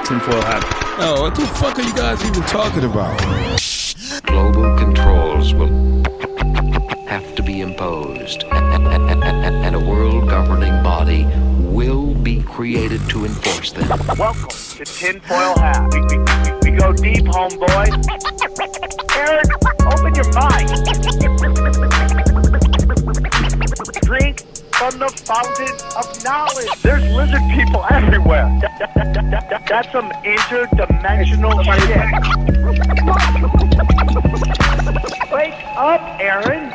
tinfoil hat. Oh, what the fuck are you guys even talking about? Global controls will have to be imposed, and a world governing body will be created to enforce them. Welcome to Tinfoil Hat. We go deep, homeboy. Aaron, open your mind. Drink from the fountain of knowledge. There's lizard people everywhere. That's some interdimensional shit. Wake up, Aaron.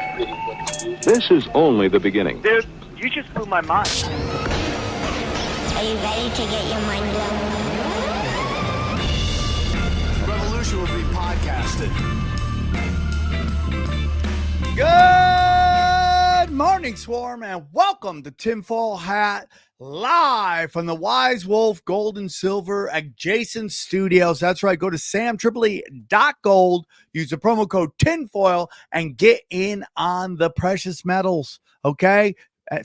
This is only the beginning. Dude, you just blew my mind. Are you ready to get your mind blown? Revolution will be podcasted. Good morning, Swarm, and welcome to Tinfoil Hat, live from the Wise Wolf Gold and Silver adjacent studios. That's right. Go to SamTripoli.gold, use the promo code TINFOIL, and get in on the precious metals, okay?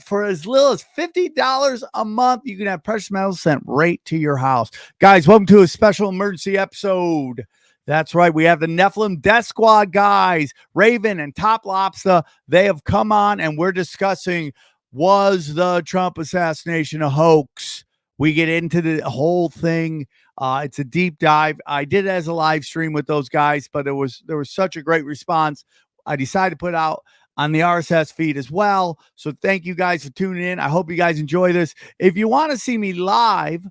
For as little as $50 a month, you can have precious metals sent right to your house. Guys, welcome to a special emergency episode. That's right. We have the Nephilim Death Squad guys, Raven and Top Lobsta. They have come on, and we're discussing, was the Trump assassination a hoax? We get into the whole thing. It's a deep dive. I did it as a live stream with those guys, but there was such a great response. I decided to put out on the RSS feed as well. So thank you guys for tuning in. I hope you guys enjoy this. If you want to see me live,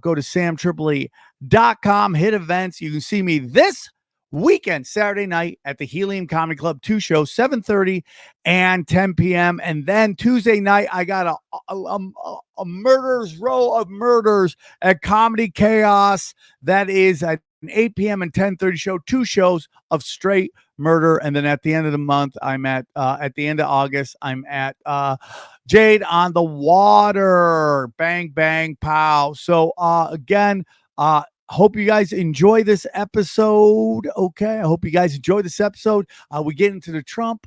go to SamTripoli.com, hit events. You can see me this weekend, Saturday night at the Helium Comedy Club, 2 shows, 7:30 and 10 p.m. And then Tuesday night, I got a murderers row of murders at Comedy Chaos. That is at an 8 p.m. and 10:30 show, 2 shows of straight murder. And then at the end of the month, I'm at the end of August, I'm at Jade on the Water. Bang, bang, pow. So again, hope you guys enjoy this episode. Okay, I hope you guys enjoy this episode. We get into the Trump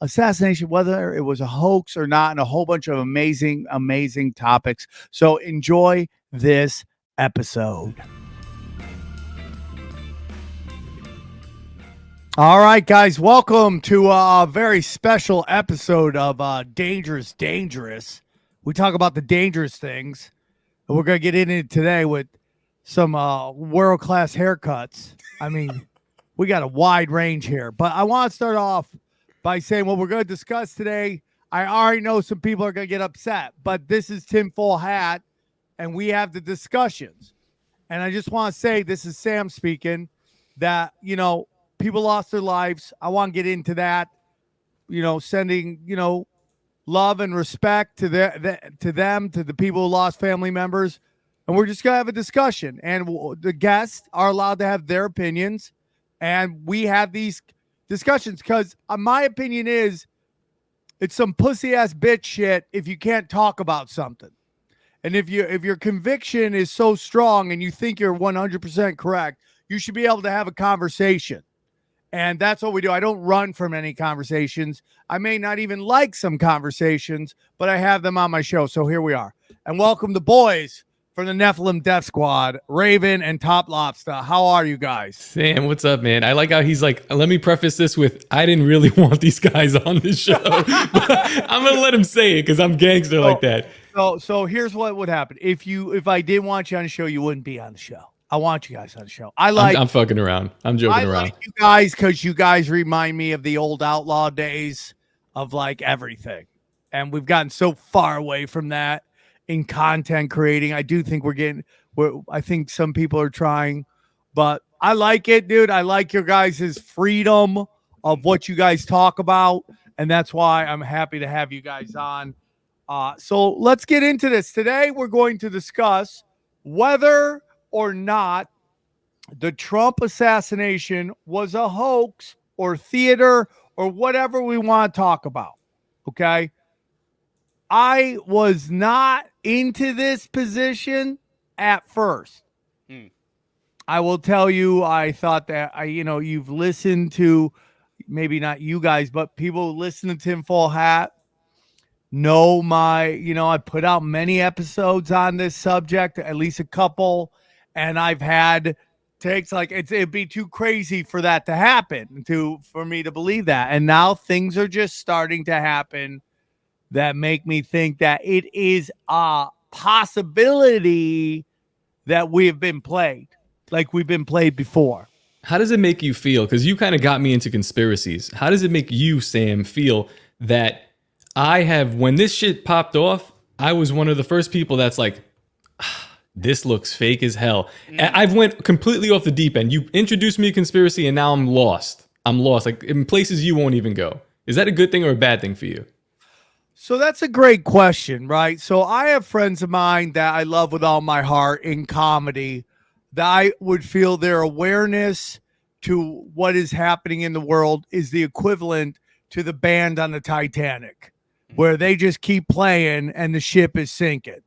assassination, whether it was a hoax or not, and a whole bunch of amazing topics. So enjoy this episode. All right, guys, welcome to a very special episode of Dangerous. We talk about the dangerous things, and we're going to get into it today with some world-class haircuts. I mean, we got a wide range here, but I want to start off by saying what we're going to discuss today. I already know some people are going to get upset, but this is Tinfoil Hat, and we have the discussions. And I just want to say, this is Sam speaking, that, people lost their lives. I want to get into that, sending, love and respect to them, to the people who lost family members. And we're just going to have a discussion. And the guests are allowed to have their opinions. And we have these discussions because my opinion is it's some pussy-ass bitch shit if you can't talk about something. And if your conviction is so strong and you think you're 100% correct, you should be able to have a conversation. And that's what we do. I don't run from any conversations. I may not even like some conversations, but I have them on my show. So here we are. And welcome the boys from the Nephilim Death Squad, Raven and Top Lobsta. How are you guys? Sam, what's up, man? I like how he's like, let me preface this with, I didn't really want these guys on this show. But I'm going to let him say it because I'm gangster like that. So here's what would happen. If I didn't want you on the show, you wouldn't be on the show. I want you guys on the show. I'm fucking around. I'm joking around. I like you guys because you guys remind me of the old outlaw days of like everything. And we've gotten so far away from that in content creating. I do think I think some people are trying, but I like it, dude. I like your guys' freedom of what you guys talk about. And that's why I'm happy to have you guys on. So let's get into this. Today, we're going to discuss whether or not the Trump assassination was a hoax or theater or whatever we want to talk about. Okay. I was not into this position at first. I will tell you, I thought that you've listened to, maybe not you guys, but people who listen to Tinfoil Hat know I put out many episodes on this subject, at least a couple. And I've had takes like it'd be too crazy for that to happen for me to believe that. And now things are just starting to happen that make me think that it is a possibility that we have been played, like we've been played before. How does it make you feel? Because you kind of got me into conspiracies. How does it make you, Sam, feel that when this shit popped off, I was one of the first people that's like, this looks fake as hell. I've went completely off the deep end. You introduced me to conspiracy and now I'm lost. Like in places you won't even go. Is that a good thing or a bad thing for you? So that's a great question, right? So I have friends of mine that I love with all my heart in comedy that I would feel their awareness to what is happening in the world is the equivalent to the band on the Titanic, where they just keep playing and the ship is sinking.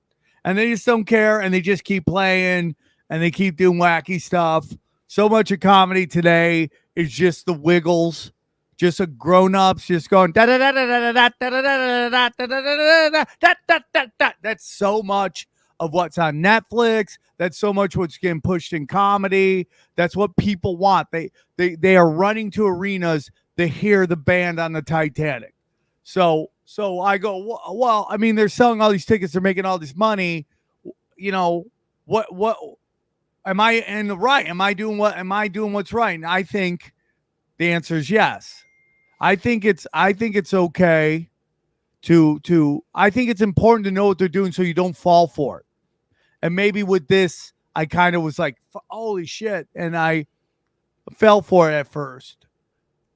And they just don't care, and they just keep playing, and they keep doing wacky stuff. So much of comedy today is just the Wiggles, just a grown-ups just going da da da da da da da da da da da da da. That's so much of what's on Netflix. That's so much what's getting pushed in comedy. That's what people want. They are running to arenas to hear the band on the Titanic. So I go, well, I mean, they're selling all these tickets. They're making all this money. You know, what am I in the right? Am I doing what's right? And I think the answer is yes. I think it's okay I think it's important to know what they're doing so you don't fall for it. And maybe with this, I kind of was like, holy shit. And I fell for it at first.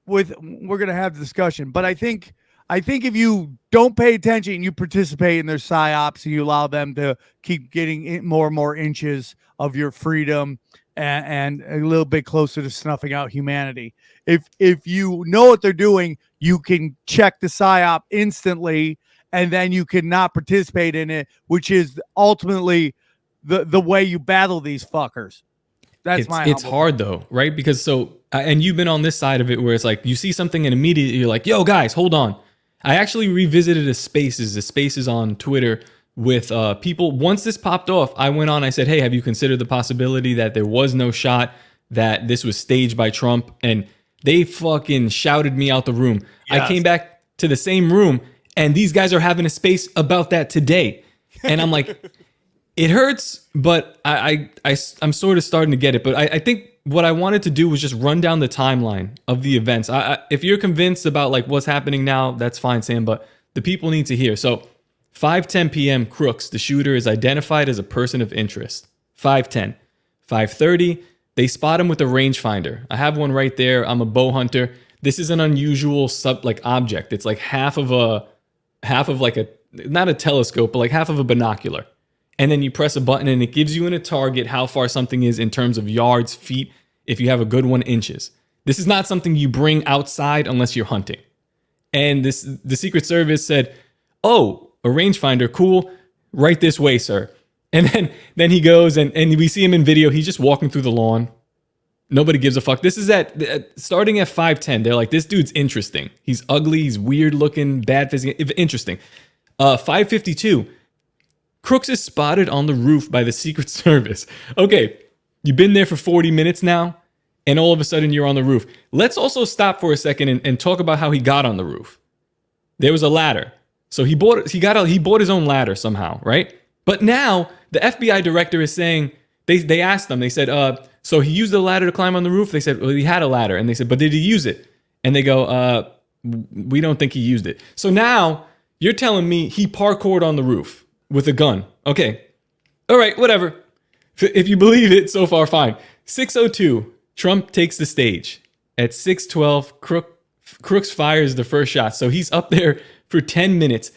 We're going to have the discussion, but I think if you don't pay attention and you participate in their psyops and you allow them to keep getting more and more inches of your freedom and a little bit closer to snuffing out humanity, if you know what they're doing, you can check the psyop instantly, and then you can not participate in it, which is ultimately the way you battle these fuckers. It's hard though, right? Because and you've been on this side of it where it's like you see something and immediately you're like, yo guys, hold on. I actually revisited the spaces on Twitter with people. Once this popped off, I went on, I said, hey, have you considered the possibility that there was no shot, that this was staged by Trump? And they fucking shouted me out the room. Yes. I came back to the same room and these guys are having a space about that today. And I'm like, it hurts, but I'm sort of starting to get it. But I think what I wanted to do was just run down the timeline of the events. If you're convinced about like what's happening now, that's fine, Sam, but the people need to hear. So 5:10 p.m. Crooks, the shooter, is identified as a person of interest. 5:10. 5:30, they spot him with a rangefinder. I have one right there. I'm a bow hunter. This is an unusual object. It's like half of like a, not a telescope, but like half of a binocular. And then you press a button and it gives you in a target how far something is in terms of yards, feet, if you have a good one, inches. This is not something you bring outside unless you're hunting. And the Secret Service said, oh, a rangefinder, cool, right this way, sir. And then he goes and we see him in video. He's just walking through the lawn. Nobody gives a fuck. This is starting at 5:10. They're like, this dude's interesting. He's ugly. He's weird looking, bad physique, interesting. 5:52. Crooks is spotted on the roof by the Secret Service. Okay, you've been there for 40 minutes now, and all of a sudden you're on the roof. Let's also stop for a second and talk about how he got on the roof. There was a ladder. So he bought his own ladder somehow, right? But now the FBI director is saying, they asked them, they said, so he used the ladder to climb on the roof? They said, well, he had a ladder. And they said, but did he use it? And they go, we don't think he used it. So now you're telling me he parkoured on the roof with a gun. Okay. All right, whatever. If you believe it, so far, fine. 6:02, Trump takes the stage. At 6:12, Crooks fires the first shot. So he's up there for 10 minutes.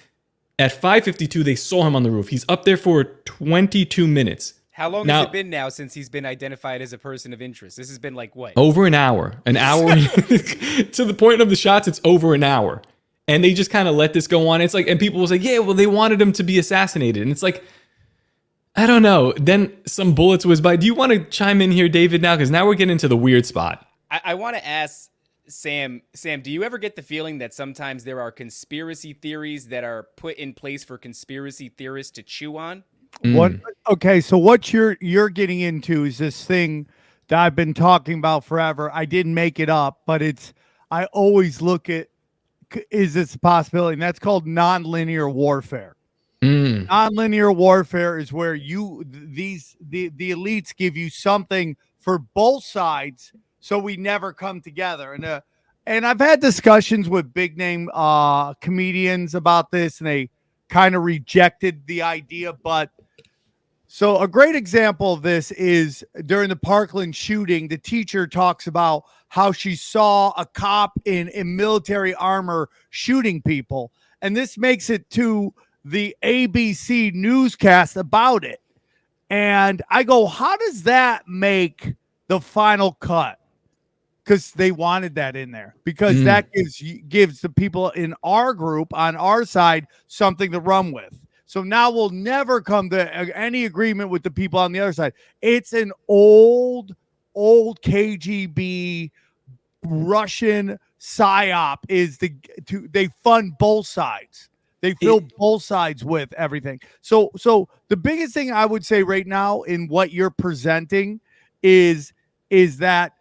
At 5:52, they saw him on the roof. He's up there for 22 minutes. How long has it been now since he's been identified as a person of interest? This has been like what? Over an hour. An hour. To the point of the shots, it's over an hour. And they just kind of let this go on. It's like, and people will say, yeah, well, they wanted him to be assassinated. And it's like, I don't know. Then some bullets whiz by. Do you want to chime in here, David, now? Because now we're getting into the weird spot. I want to ask Sam, do you ever get the feeling that sometimes there are conspiracy theories that are put in place for conspiracy theorists to chew on? What? Okay, so what you're getting into is this thing that I've been talking about forever. I didn't make it up, but I always look at is this a possibility? And that's called nonlinear warfare. Nonlinear warfare is where the elites give you something for both sides, so we never come together. And I've had discussions with big name comedians about this, and they kind of rejected the idea. But so a great example of this is during the Parkland shooting, the teacher talks about how she saw a cop in military armor shooting people. And this makes it to the ABC newscast about it. And I go, how does that make the final cut? Because they wanted that in there, because that gives the people in our group on our side something to run with. So now we'll never come to any agreement with the people on the other side. It's an old KGB Russian psyop. They fund both sides. They fill both sides with everything. So the biggest thing I would say right now in what you're presenting is that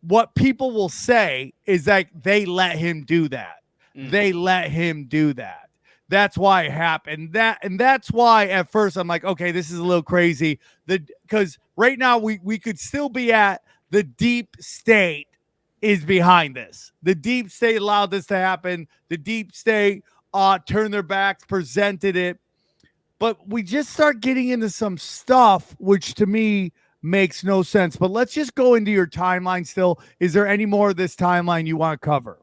what people will say is that they let him do that. They let him do that. That's why it happened. That's why at first I'm like, okay, this is a little crazy. Because right now we could still be at the deep state is behind this. The deep state allowed this to happen. The deep state turned their backs, presented it. But we just start getting into some stuff which to me makes no sense. But let's just go into your timeline still. Is there any more of this timeline you want to cover?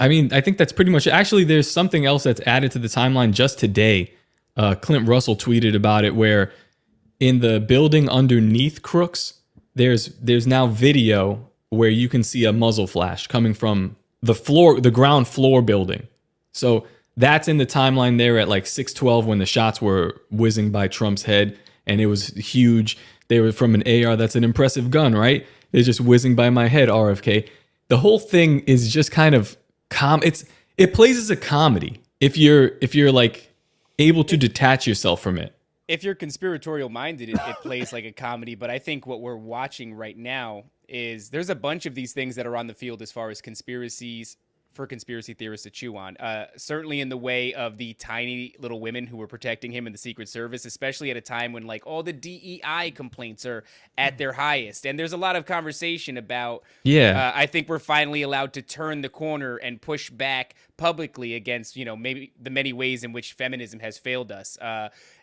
I mean, I think that's pretty much it. Actually, there's something else that's added to the timeline just today. Clint Russell tweeted about it, where in the building underneath Crooks, there's now video where you can see a muzzle flash coming from the ground floor building. So that's in the timeline there at like 6:12 when the shots were whizzing by Trump's head, and it was huge. They were from an AR. That's an impressive gun, right? They're just whizzing by my head, RFK. The whole thing is just kind of it plays as a comedy if you're like able to detach yourself from it. If you're conspiratorial minded, it plays like a comedy. But I think what we're watching right now is there's a bunch of these things that are on the field as far as conspiracies for conspiracy theorists to chew on. Certainly in the way of the tiny little women who were protecting him in the Secret Service, especially at a time when like all the DEI complaints are at their highest. And there's a lot of conversation about, I think we're finally allowed to turn the corner and push back publicly against, maybe the many ways in which feminism has failed us.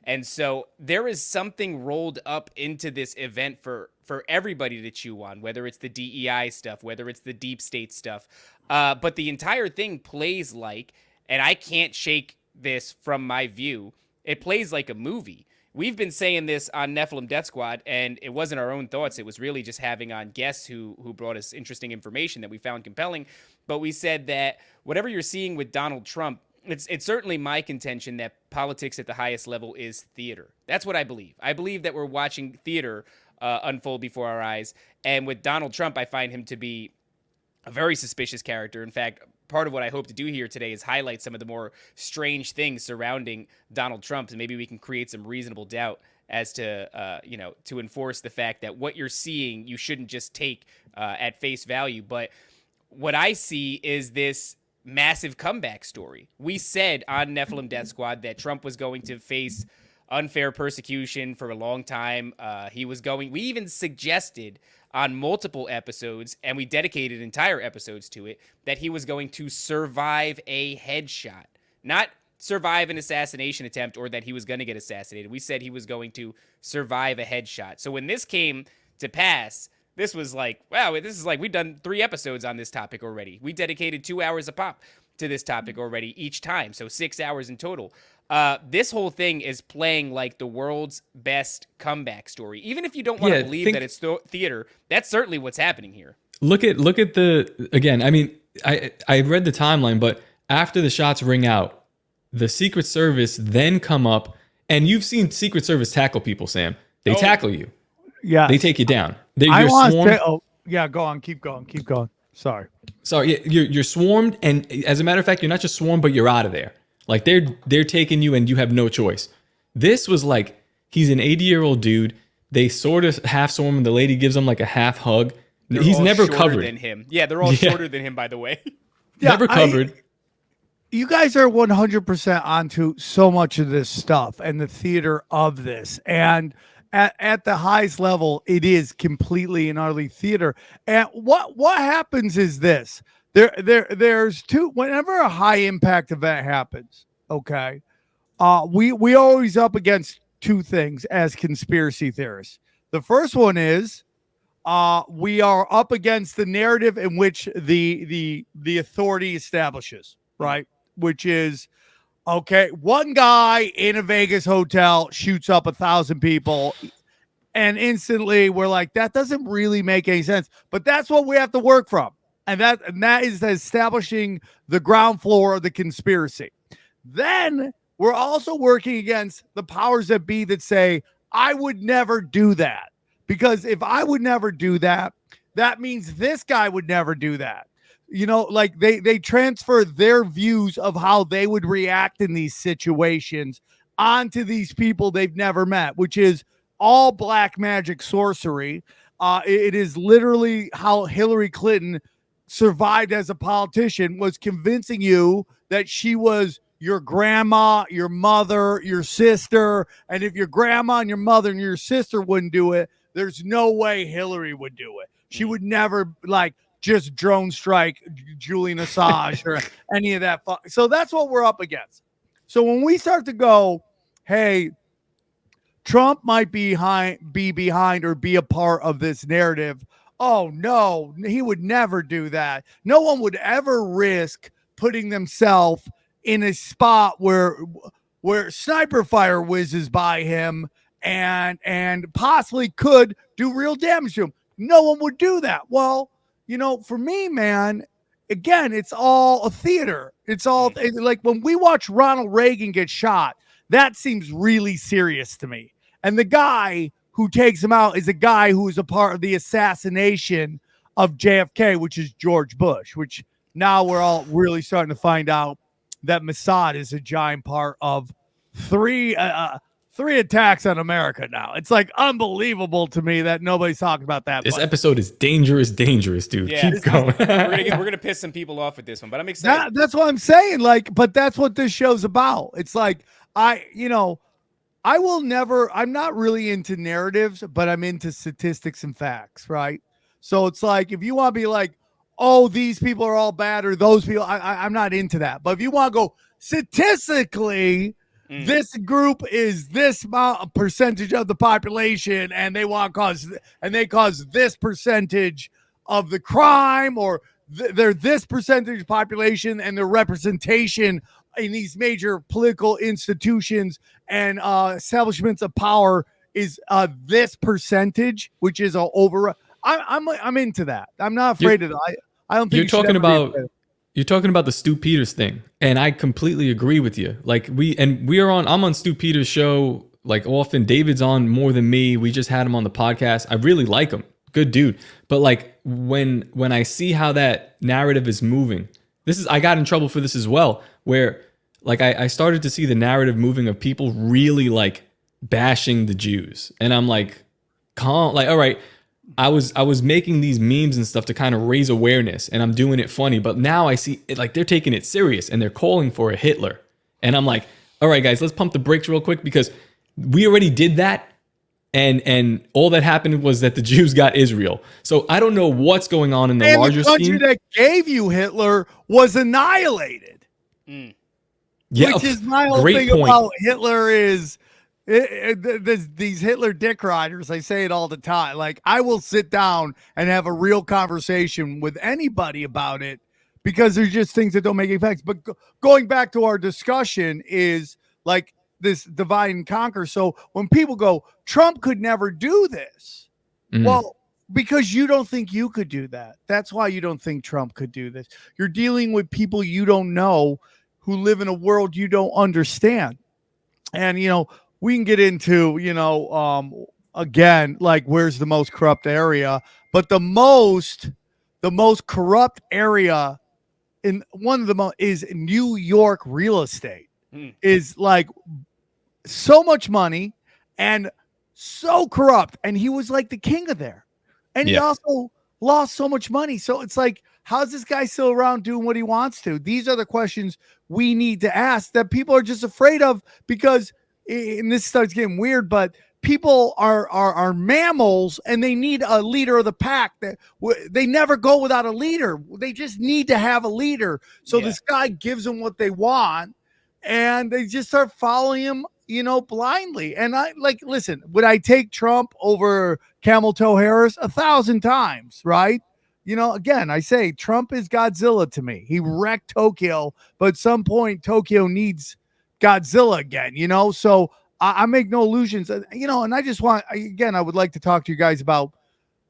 And so there is something rolled up into this event for everybody to chew on, whether it's the DEI stuff, whether it's the deep state stuff. But the entire thing plays like, and I can't shake this from my view, it plays like a movie. We've been saying this on Nephilim Death Squad, and it wasn't our own thoughts. It was really just having on guests who brought us interesting information that we found compelling. But we said that whatever you're seeing with Donald Trump, it's certainly my contention that politics at the highest level is theater. That's what I believe. I believe that we're watching theater unfold before our eyes. And with Donald Trump, I find him to be a very suspicious character. In fact, part of what I hope to do here today is highlight some of the more strange things surrounding Donald Trump, and maybe we can create some reasonable doubt as to, to enforce the fact that what you're seeing, you shouldn't just take at face value. But what I see is this massive comeback story. We said on Nephilim Death Squad that Trump was going to face unfair persecution for a long time. We even suggested on multiple episodes, and we dedicated entire episodes to it, that he was going to survive a headshot, not survive an assassination attempt or that he was going to get assassinated. We said he was going to survive a headshot. So when this came to pass, this was like, wow, this is like we've done 3 episodes on this topic already. We dedicated 2 hours a pop to this topic already each time, so 6 hours in total. This whole thing is playing like the world's best comeback story. Even if you don't want to believe that it's theater, that's certainly what's happening here. Look at again, I mean, I read the timeline, but after the shots ring out, the Secret Service then come up, and you've seen Secret Service tackle people, Sam. They tackle you. Yeah. They take you down. You're swarmed. Go on. Keep going. Sorry. You're swarmed, and as a matter of fact, you're not just swarmed, but you're out of there. Like they're taking you and you have no choice. This was like, he's an 80-year-old dude. They sort of half swarm and the lady gives him like a half hug. They're He's all never shorter covered. than him. Yeah, they're all shorter than him, by the way. Never covered. You guys are 100% onto so much of this stuff and the theater of this. And at the highest level, it is completely and utterly theater. And what happens is this. There's two, whenever a high impact event happens, okay, we always up against two things as conspiracy theorists. The first one is we are up against the narrative in which the authority establishes, right? Which is, okay, one guy in a Vegas hotel shoots up 1,000 people, and instantly we're like, that doesn't really make any sense. But that's what we have to work from. And that is establishing the ground floor of the conspiracy. Then we're also working against the powers that be that say, I would never do that. Because if I would never do that, that means this guy would never do that. You know, like they transfer their views of how they would react in these situations onto these people they've never met, which is all black magic sorcery. It is literally how Hillary Clinton survived as a politician, was convincing you that she was your grandma, your mother, your sister. And if your grandma and your mother and your sister wouldn't do it, there's no way Hillary would do it. She would never just drone strike Julian Assange or any of that. So that's what we're up against. So when we start to go, hey, Trump might be behind or be a part of this narrative. Oh, no, he would never do that. No one would ever risk putting themselves in a spot where sniper fire whizzes by him and possibly could do real damage to him. No one would do that. Well, you know, for me, man, again, it's all a theater. It's all like when we watch Ronald Reagan get shot, that seems really serious to me. And the guy who takes him out is a guy who is a part of the assassination of JFK, which is George Bush, which now we're all really starting to find out that Mossad is a giant part of three attacks on America now. It's like unbelievable to me that nobody's talking about that. This episode is dangerous, dude. Yeah, keep going. we're gonna piss some people off with this one, but I'm excited. That's what I'm saying. Like, but that's what this show's about. It's like I'm not really into narratives, but I'm into statistics and facts, right? So it's like if you want to be like, oh, these people are all bad or those people, I'm not into that. But if you want to go statistically, this group is this percentage of the population, and they cause this percentage of the crime, or they're this percentage population, and their representation in these major political institutions and establishments of power is this percentage, which is over. I'm into that. I'm not afraid of that. I don't think you're talking about the Stu Peters thing, and I completely agree with you. Like I'm on Stu Peters' show like often. David's on more than me. We just had him on the podcast. I really like him. Good dude. But like when I see how that narrative is moving, I got in trouble for this as well, where like I started to see the narrative moving of people really like bashing the Jews. And I'm like, all right, I was making these memes and stuff to kind of raise awareness, and I'm doing it funny, but now I see it like they're taking it serious and they're calling for a Hitler. And I'm like, all right, guys, let's pump the brakes real quick, because we already did that. And all that happened was that the Jews got Israel. So I don't know what's going on in the larger scheme. The country that gave you Hitler was annihilated. Yeah, which is my whole thing about Hitler is these Hitler dick riders. I say it all the time. Like, I will sit down and have a real conversation with anybody about it, because there's just things that don't make any sense. But going back to our discussion is like this divide and conquer. So when people go, Trump could never do this. Well, because you don't think you could do that. That's why you don't think Trump could do this. You're dealing with people you don't know who live in a world you don't understand. And, we can get into, again, like where's the most corrupt area, but the most corrupt area in one of the most is New York real estate. is like so much money and so corrupt. And he was like the king of there. And he also lost so much money. So it's like, how's this guy still around doing what he wants to? These are the questions we need to ask that people are just afraid of, because, and this starts getting weird, but people are mammals and they need a leader of the pack. That they never go without a leader. They just need to have a leader. So this guy gives them what they want, and they just start following him, blindly. And I listen, would I take Trump over Camel Toe Harris 1,000 times? Right. Again, I say Trump is Godzilla to me. He wrecked Tokyo, but at some point Tokyo needs Godzilla again, so I make no illusions, and I just want, again, I would like to talk to you guys about,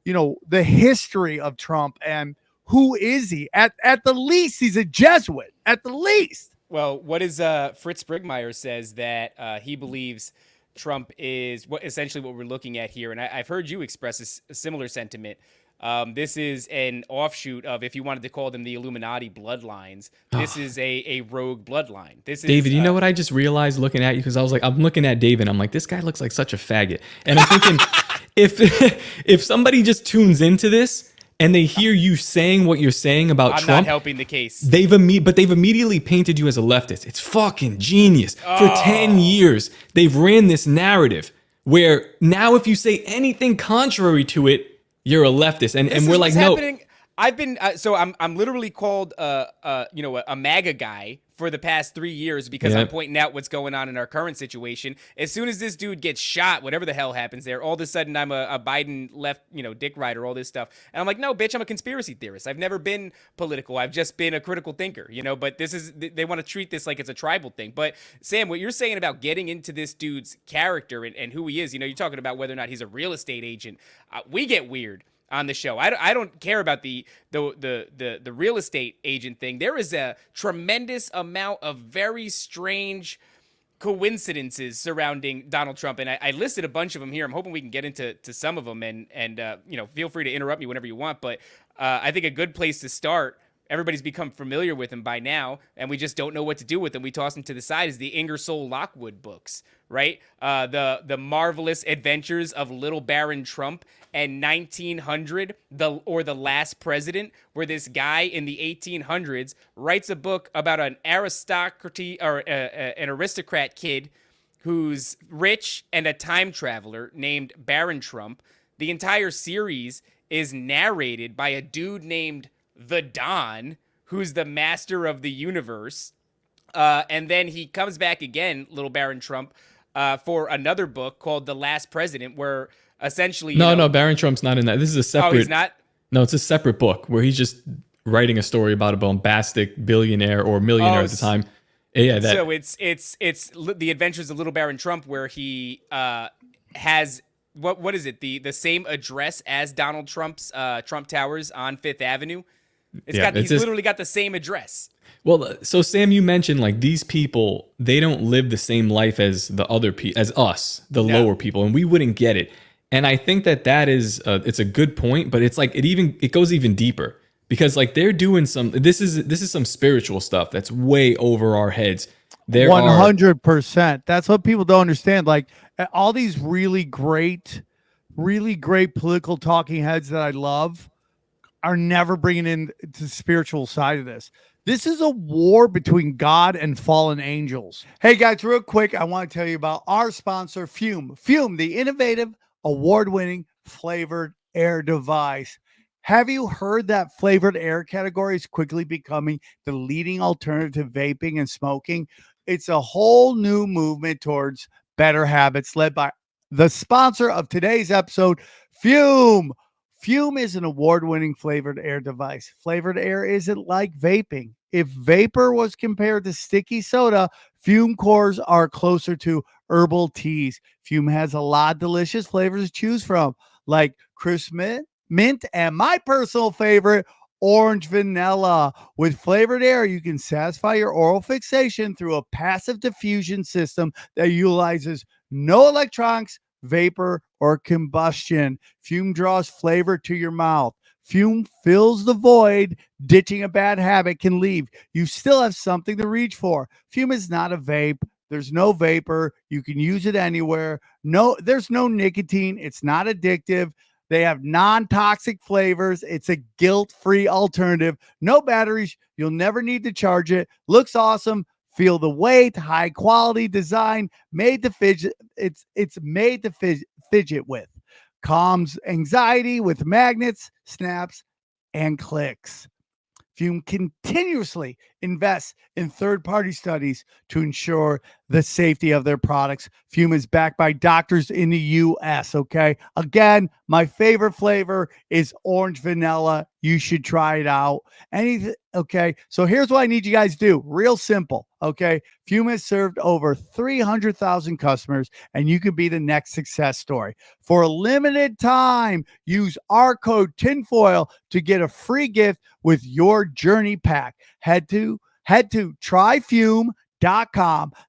the history of Trump and who is he? At the least, he's a Jesuit, at the least. Well, what is Fritz Brigmeyer says that he believes Trump is essentially what we're looking at here, and I've heard you express a similar sentiment. This is an offshoot of, if you wanted to call them the Illuminati bloodlines, this is a rogue bloodline. This is David, you know what I just realized looking at you? Because I was like, I'm looking at David, I'm like, this guy looks like such a faggot. And I'm thinking, if somebody just tunes into this and they hear you saying what you're saying about I'm Trump, not helping the case. They've immediately painted you as a leftist. It's fucking genius. For 10 years, they've ran this narrative where now if you say anything contrary to it, you're a leftist, and we're like, no. Happening. I've been so I'm literally called a MAGA guy for the past 3 years because I'm pointing out what's going on in our current situation. As soon as this dude gets shot, whatever the hell happens there, all of a sudden I'm a Biden left, dick rider, all this stuff. And I'm like, no, bitch, I'm a conspiracy theorist. I've never been political. I've just been a critical thinker, but they want to treat this like it's a tribal thing. But Sam, what you're saying about getting into this dude's character and who he is, you're talking about whether or not he's a real estate agent. We get weird on the show. I don't care about the real estate agent thing. There is a tremendous amount of very strange coincidences surrounding Donald Trump, and I listed a bunch of them here. I'm hoping we can get into some of them, and feel free to interrupt me whenever you want. But I think a good place to start, everybody's become familiar with him by now, and we just don't know what to do with him. We toss him to the side, is the Ingersoll Lockwood books, right? The Marvelous Adventures of Little Baron Trump and 1900, the Last President, where this guy in the 1800s writes a book about an aristocracy or an aristocrat kid who's rich and a time traveler named Baron Trump. The entire series is narrated by a dude named the Don, who's the master of the universe. And then he comes back again, Little Baron Trump, for another book called The Last President, where essentially... No, Baron Trump's not in that. This is a separate... Oh, he's not? No, it's a separate book where he's just writing a story about a bombastic billionaire or millionaire at the time. Yeah, that... So it's The Adventures of Little Baron Trump, where he has... What is it? The same address as Donald Trump's Trump Towers on Fifth Avenue. He's literally got the same address. Well, so Sam, you mentioned like these people, they don't live the same life as the other people, as us, the lower people, and we wouldn't get it. And I think that is it's a good point, but it's like it goes even deeper, because like they're doing this is some spiritual stuff that's way over our heads. 100%. That's what people don't understand. Like all these really great political talking heads that I love are never bringing in to the spiritual side of this. This is a war between God and fallen angels. Hey guys, real quick, I want to tell you about our sponsor, Fume. Fume, the innovative, award-winning flavored air device. Have you heard that flavored air category is quickly becoming the leading alternative to vaping and smoking? It's a whole new movement towards better habits led by the sponsor of today's episode, Fume. Fume is an award-winning flavored air device. Flavored air isn't like vaping. If vapor was compared to sticky soda, Fume cores are closer to herbal teas. Fume has a lot of delicious flavors to choose from, like crisp mint, and my personal favorite, orange vanilla. With flavored air, you can satisfy your oral fixation through a passive diffusion system that utilizes no electronics, vapor, or combustion. Fume draws flavor to your mouth. Fume fills the void. Ditching a bad habit can leave. You still have something to reach for. Fume is not a vape. There's no vapor. You can use it anywhere. No, there's no nicotine. It's not addictive. They have non-toxic flavors. It's a guilt-free alternative. No batteries. You'll never need to charge it. Looks awesome. Feel the weight. High quality design. Made to fidget. It's made to fidget with. Calms anxiety with magnets, snaps, and clicks. Fume continuously invests in third-party studies to ensure the safety of their products. Fume is backed by doctors in the U.S., okay? Again, my favorite flavor is orange vanilla. You should try it out. Anything, okay? So here's what I need you guys to do. Real simple, okay? Fume has served over 300,000 customers, and you could be the next success story. For a limited time, use our code TINFOIL to get a free gift with your journey pack. Head to tryfume.com.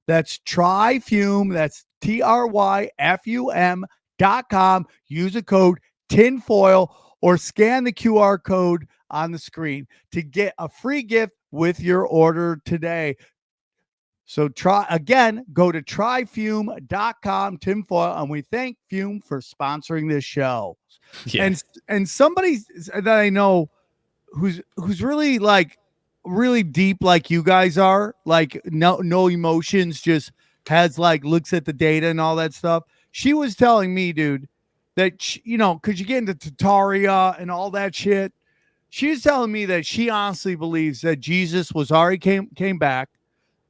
That's tryfume. That's TRYFUM.com. Use a code TINFOIL or scan the QR code on the screen to get a free gift with your order today. So go to tryfume.com, tinfoil, and we thank Fume for sponsoring this show. Yeah. And somebody that I know who's really really deep like you guys are, like no emotions, just has looks at the data and all that stuff. She was telling me, dude, that because you get into Tartaria and all that shit. She was telling me that she honestly believes that Jesus was already came back,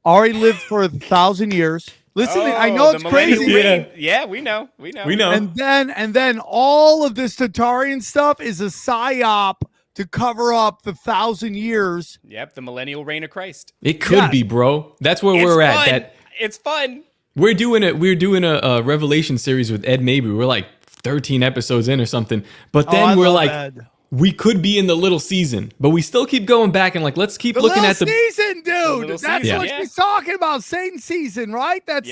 already lived for 1,000 years. Listen, I know it's crazy. Yeah, we know. And then all of this Tartarian stuff is a psyop to cover up the 1,000 years. Yep, the millennial reign of Christ. It could be, bro. That's where we're at. It's fun. We're doing a Revelation series with Ed Mabry. We're like 13 episodes in or something. But then we're like, Ed. We could be in the little season, but we still keep going back and let's keep looking at the season, dude. That's what she's talking about. Satan season, right? That's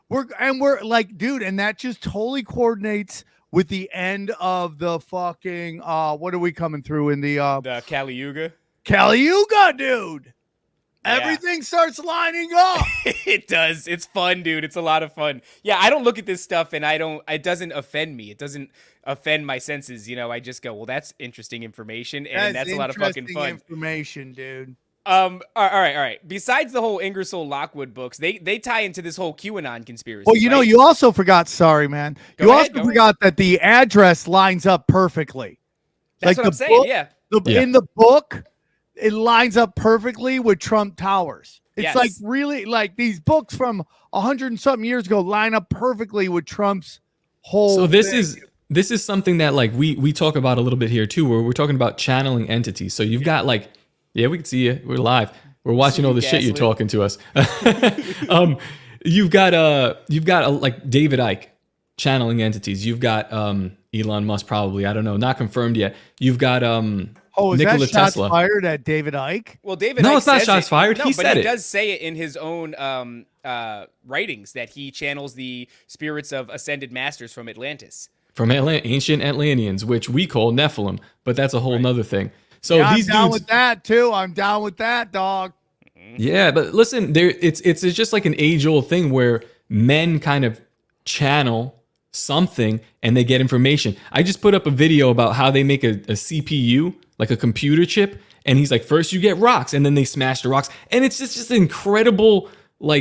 we're like, dude, and that just totally coordinates with the end of the fucking what are we coming through in the Kali Yuga? Kali Yuga, dude. Everything starts lining up. It does. It's fun, dude. It's a lot of fun. Yeah, I don't look at this stuff and it doesn't offend me. It doesn't offend my senses. I just go, well, that's interesting information, and that's a lot of fucking fun. Information, dude. All right. Besides the whole Ingersoll Lockwood books, they tie into this whole QAnon conspiracy. Well, you also forgot. Sorry, man. You also forgot that the address lines up perfectly. That's what I'm saying. In the book, it lines up perfectly with Trump Towers. It's really these books from 100 and something years ago line up perfectly with Trump's whole. So this is something that we talk about a little bit here too, where we're talking about channeling entities. So you've got yeah, we can see you. We're live. We're watching all the shit you're talking to us. You've got David Icke channeling entities. You've got Elon Musk probably. I don't know, not confirmed yet. You've got is Nikola that shots Tesla. Fired at David Icke? Well, David. No, Icke it's not shots fired. He said it. He does say it in his own writings that he channels the spirits of ascended masters from Atlantis. From ancient Atlanteans, which we call Nephilim, but that's a whole nother thing. So these I'm down dudes, with that too. I'm down with that, dog. Yeah, but listen, it's just like an age-old thing where men kind of channel something and they get information. I just put up a video about how they make a CPU, like a computer chip, and he's like, first you get rocks, and then they smash the rocks, and it's just incredible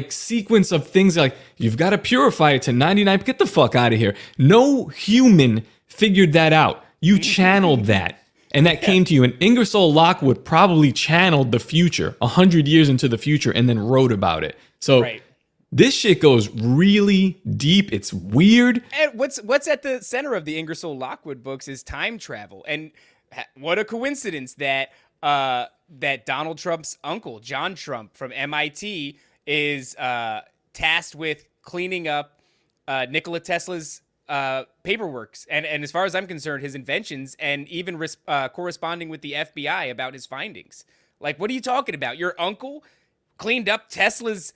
sequence of things. You've got to purify it to 99. Get the fuck out of here. No human figured that out. You channeled that. And that came to you. And Ingersoll Lockwood probably channeled the future, 100 years into the future, and then wrote about it. So this shit goes really deep. It's weird. And what's at the center of the Ingersoll Lockwood books is time travel. And what a coincidence that Donald Trump's uncle, John Trump from MIT, is tasked with cleaning up Nikola Tesla's paperwork, and as far as I'm concerned, his inventions, and even corresponding with the FBI about his findings. What are you talking about? Your uncle cleaned up Tesla's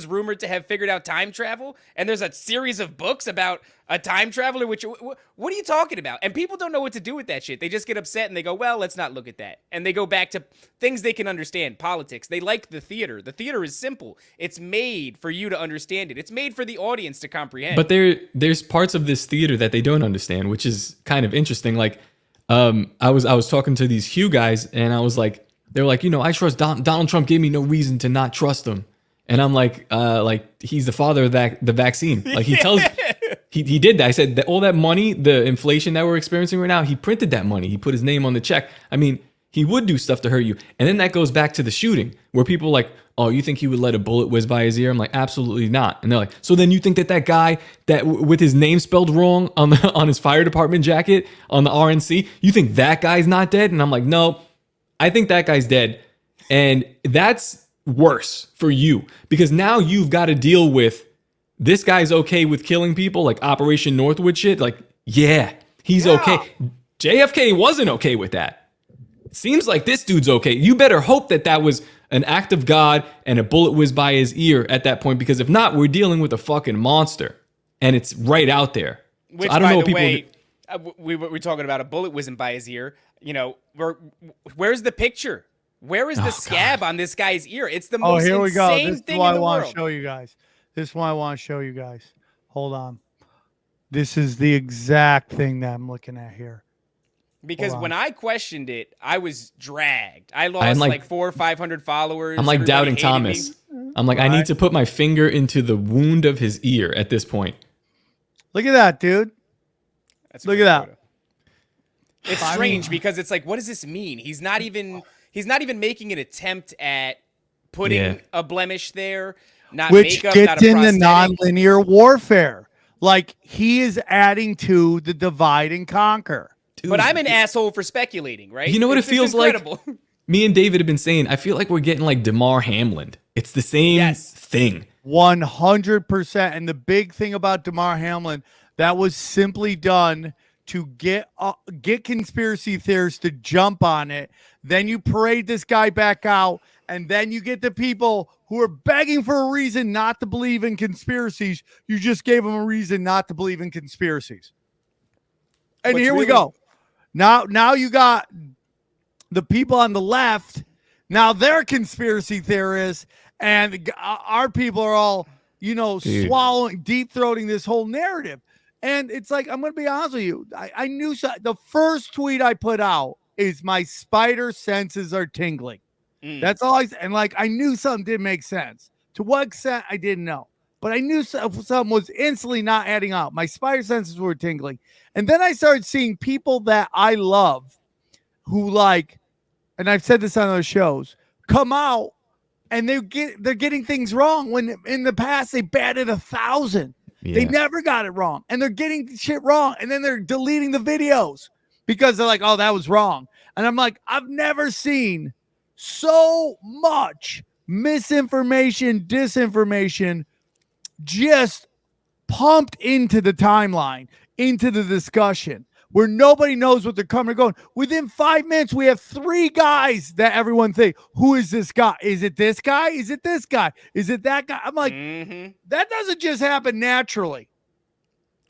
rumored to have figured out time travel, and there's a series of books about a time traveler. Which, what are you talking about? And people don't know what to do with that shit. They just get upset and they go, well, let's not look at that. And they go back to things they can understand, politics. They like the theater. The theater is simple. It's made for you to understand it. It's made for the audience to comprehend. But there's parts of this theater that they don't understand, which is kind of interesting. Like, I was talking to these Hugh guys, and I was like, they're like, I trust Donald Trump. Gave me no reason to not trust him. And I'm like he's the father of the vaccine. Like he tells, he did that. I said that all that money, the inflation that we're experiencing right now, he printed that money. He put his name on the check. I mean, he would do stuff to hurt you. And then that goes back to the shooting where people are like, oh, you think he would let a bullet whiz by his ear? I'm like, absolutely not. And they're like, so then you think that guy that with his name spelled wrong on his fire department jacket on the RNC, you think that guy's not dead? And I'm like, no, I think that guy's dead. And that's worse for you because now you've got to deal with this guy's okay with killing people, like Operation Northwood shit. Like, yeah, he's okay. JFK wasn't okay with that. It seems like this dude's okay. You better hope that was an act of God and a bullet whizzed by his ear at that point, because if not, we're dealing with a fucking monster and it's right out there. Which, so I don't by know the people. way, we're talking about a bullet whizzing by his ear. Where's the picture? Where is the scab on this guy's ear? It's the most here we go. insane This is thing what in I the want world. to show you guys. This is what I want to show you guys. Hold on. This is the exact thing that I'm looking at here. Because when I questioned it, I was dragged. I lost like 400 or 500 followers. I'm like Everybody doubting hated Thomas. me. I'm like, I need to put my finger into the wound of his ear at this point. Look at that, dude. That's a Look great at that. photo. It's strange because it's like, what does this mean? He's not even making an attempt at putting a blemish there. Not Which makeup, gets not a in the prosthetic. nonlinear warfare. Like he is adding to the divide and conquer. Dude, But I'm an asshole for speculating, right? You know what It's it feels incredible. like? Me and David have been saying, I feel like we're getting like Damar Hamlin. It's the same thing. 100%. And the big thing about Damar Hamlin, that was simply done to get conspiracy theorists to jump on it. Then you parade this guy back out, and then you get the people who are begging for a reason not to believe in conspiracies. You just gave them a reason not to believe in conspiracies. And What's here we really- go. Now you got the people on the left. Now they're conspiracy theorists, and our people are all, swallowing, deep throating this whole narrative. And it's like, I'm going to be honest with you. I knew the first tweet I put out is my spider senses are tingling. That's all I said. And I knew something didn't make sense. To what extent, I didn't know. But I knew something was instantly not adding up. My spider senses were tingling. And then I started seeing people that I love who and I've said this on those shows, come out and they're getting things wrong when in the past they batted 1,000. Yeah. They never got it wrong. And they're getting shit wrong. And then they're deleting the videos because they're like, oh, that was wrong. And I'm like, I've never seen so much misinformation, disinformation just pumped into the timeline, into the discussion, where nobody knows what they're coming and going. Within 5 minutes, we have 3 guys that everyone think, who is this guy? Is it this guy? Is it this guy? Is it that guy? I'm like, that doesn't just happen naturally.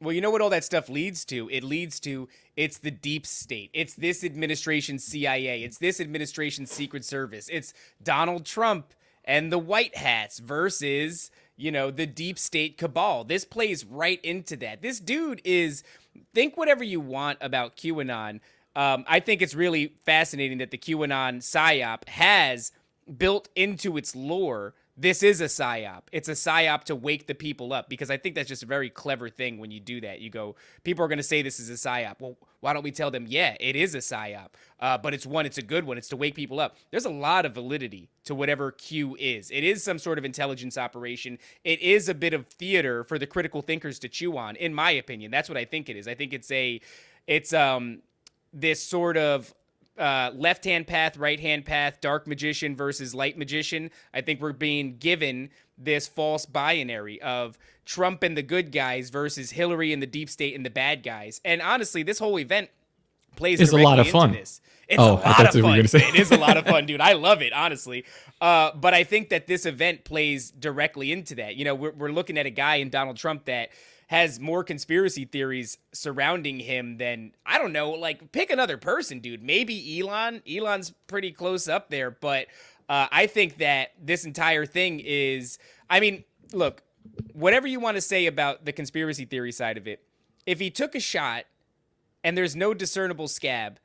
Well, you know what all that stuff leads to? It leads to it's the deep state. It's this administration's CIA. It's this administration's Secret Service. It's Donald Trump and the White Hats versus, the deep state cabal. This plays right into that. This dude is, think whatever you want about QAnon. I think it's really fascinating that the QAnon PSYOP has built into its lore, this is a PSYOP. It's a PSYOP to wake the people up, because I think that's just a very clever thing when you do that. You go, people are going to say this is a PSYOP. Well, why don't we tell them, yeah, it is a PSYOP, but it's a good one. It's to wake people up. There's a lot of validity to whatever Q is. It is some sort of intelligence operation. It is a bit of theater for the critical thinkers to chew on, in my opinion. That's what I think it is. I think it's this sort of left-hand path, right-hand path, dark magician versus light magician. I think we're being given this false binary of Trump and the good guys versus Hillary and the deep state and the bad guys. And honestly, this whole event plays It's a directly lot of into fun. this. It's Oh, a I lot thought of that's what you were fun. gonna say. It is a lot of fun, dude. I love it, honestly. But I think that this event plays directly into that. You know, we're looking at a guy in Donald Trump that has more conspiracy theories surrounding him than, I don't know, like pick another person, dude. Maybe Elon. Elon's pretty close up there, but I think that this entire thing is, I mean, look, whatever you want to say about the conspiracy theory side of it, if he took a shot and there's no discernible scab,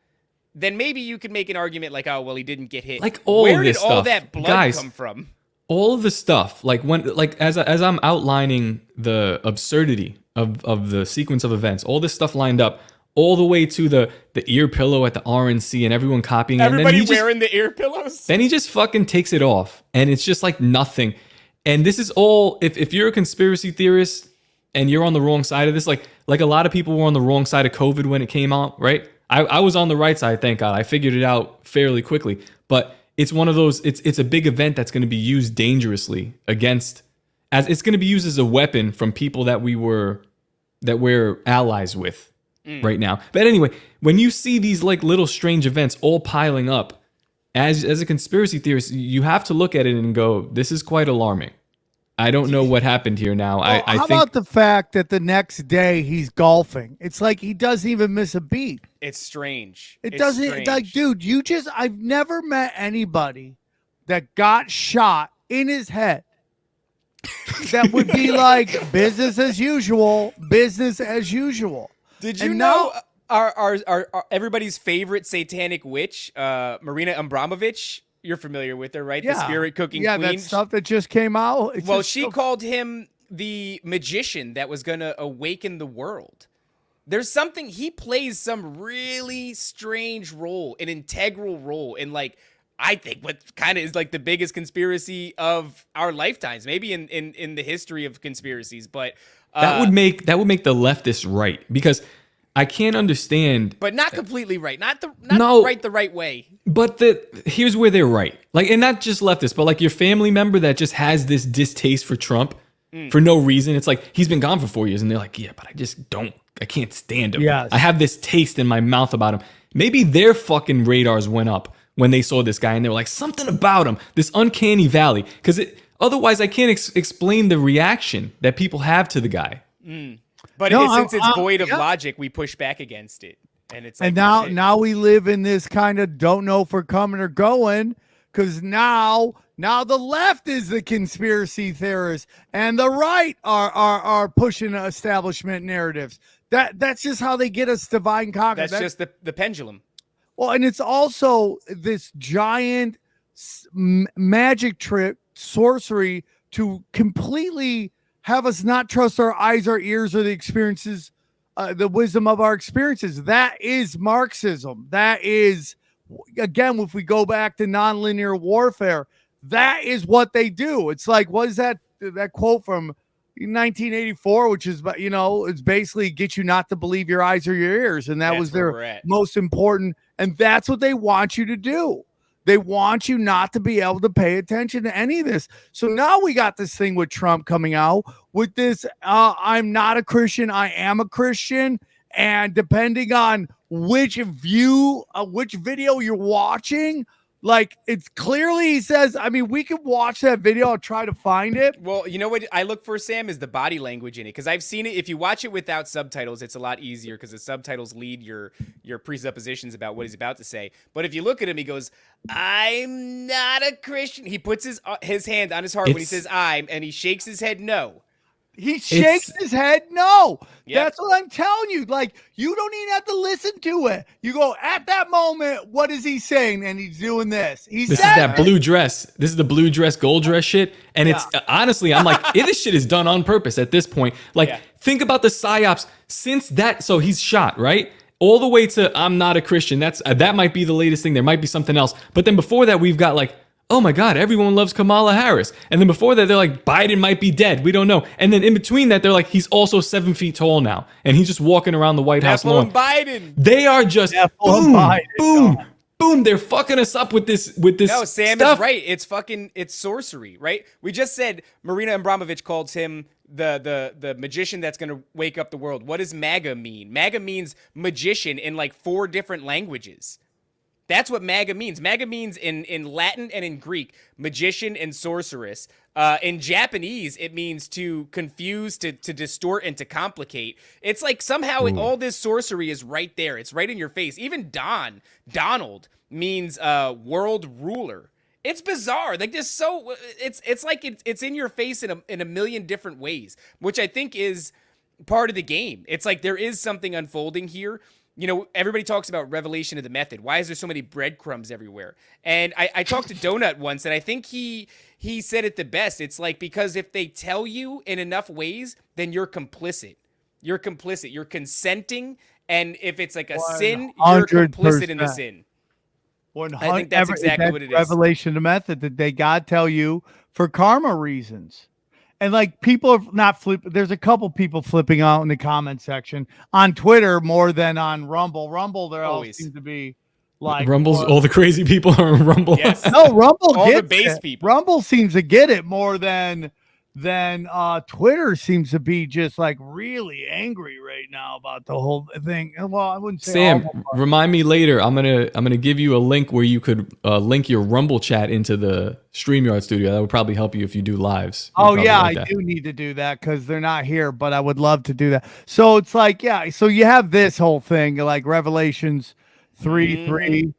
then maybe you could make an argument like, oh, well, he didn't get hit. Like all Where of this did all stuff, that blood guys, come from? all of the stuff, like when, like as I'm outlining the absurdity of the sequence of events, all this stuff lined up, all the way to the ear pillow at the RNC and everyone copying it. Everybody and then wearing the ear pillows? then he just fucking takes it off, and it's just like nothing. And this is all, if you're a conspiracy theorist and you're on the wrong side of this, like a lot of people were on the wrong side of COVID when it came out, right? I was on the right side, thank God. I figured it out fairly quickly. But it's one of those, it's a big event that's going to be used dangerously against, as it's going to be used as a weapon from people that we're allies with right now. But anyway, when you see these like little strange events all piling up, as a conspiracy theorist, you have to look at it and go, this is quite alarming. I don't know what happened here now. Well, I how think about the fact that the next day he's golfing? It's like he doesn't even miss a beat. It's strange. It It's doesn't, strange. like, dude, I've never met anybody that got shot in his head that would be like business as usual. Did you And know now- our everybody's favorite satanic witch, Marina Abramovich? You're familiar with her, right? The spirit cooking yeah, queen. that stuff that just came out. It's Well, just she so- called him the magician that was going to awaken the world. There's something, he plays some really strange role, an integral role in, like, I think what kind of is like the biggest conspiracy of our lifetimes, maybe in the history of conspiracies. But that would make the leftists right, because I can't understand. but not completely right, not No. right the right way. But here's where they're right. Like, and not just leftists, but like your family member that just has this distaste for Trump for no reason. It's like, he's been gone for 4 years, and they're like, yeah, but I can't stand him. Yes. I have this taste in my mouth about him. Maybe their fucking radars went up when they saw this guy, and they were like, something about him, this uncanny valley. Because otherwise, I can't explain the reaction that people have to the guy. But No, since it's void of yeah. logic, we push back against it. And it's like, And now, shit. now we live in this kind of don't know if we're coming or going, because now the left is the conspiracy theorist and the right are pushing establishment narratives. That's just how they get us divide and conquer. That's just the pendulum. Well, and it's also this giant magic trick, sorcery to completely have us not trust our eyes, our ears, or the experiences, the wisdom of our experiences. That is Marxism. That is, again, if we go back to nonlinear warfare, that is what they do. It's like, what is that quote from 1984, which is, it's basically get you not to believe your eyes or your ears. And that That's was where we're their at. most important. And that's what they want you to do. They want you not to be able to pay attention to any of this. So now we got this thing with Trump coming out with this, I'm not a Christian, I am a Christian. And depending on which video you're watching, like, it's clearly, he says, I mean, we can watch that video. I'll try to find it. Well, you know what I look for, Sam, is the body language in it, because I've seen it. If you watch it without subtitles, it's a lot easier because the subtitles lead your presuppositions about what he's about to say. But if you look at him, he goes, "I'm not a Christian." He puts his hand on his heart when he says "I'm," and he shakes his head no. He shakes his head no. Yep. That's what I'm telling you. Like, you don't even have to listen to it. You go, at that moment, what is he saying? And he's doing this. This is that blue dress. This is the blue dress, gold dress shit. And it's honestly, I'm like, this shit is done on purpose at this point. Like, think about the psyops since that. So he's shot, right? All the way to I'm not a Christian. That might be the latest thing. There might be something else. But then before that, we've got like, oh my God, everyone loves Kamala Harris. And then before that, they're like, Biden might be dead. We don't know. And then in between that, they're like, he's also 7 feet tall now. And he's just walking around the White House lawn. Biden. They are just boom. They're fucking us up with this No, Sam stuff. is right. It's sorcery, right? We just said Marina Abramovich calls him the magician that's going to wake up the world. What does MAGA mean? MAGA means magician in like 4 different languages. That's what MAGA means. MAGA means in Latin and in Greek, magician and sorceress. In Japanese, it means to confuse, to distort, and to complicate. It's like somehow all this sorcery is right there. It's right in your face. Even Donald means world ruler. It's bizarre. Like this, it's like it's in your face in a million different ways, which I think is part of the game. It's like there is something unfolding here. You know, everybody talks about revelation of the method. Why is there so many breadcrumbs everywhere? And I talked to Donut once, and I think he said it the best. It's like, because if they tell you in enough ways, then you're complicit. You're complicit. You're consenting. And if it's like a sin, you're complicit in the sin. I think that's exactly what it is. Revelation of the method that they God tell you for karma reasons. And like people are not flipping. There's a couple people flipping out in the comment section on Twitter more than on Rumble. Rumble, there all seems to be like Rumble's all the crazy people are on Rumble. Yes. No, Rumble all gets the base it. people. Rumble seems to get it more than Twitter seems to be just like really angry right now about the whole thing. Well, I wouldn't say Sam, remind me later. I'm gonna give you a link where you could link your Rumble chat into the StreamYard studio. That would probably help you if you do lives. Oh yeah, I do need to do that because they're not here, but I would love to do that. So it's like, yeah, so you have this whole thing like Revelations 3:3,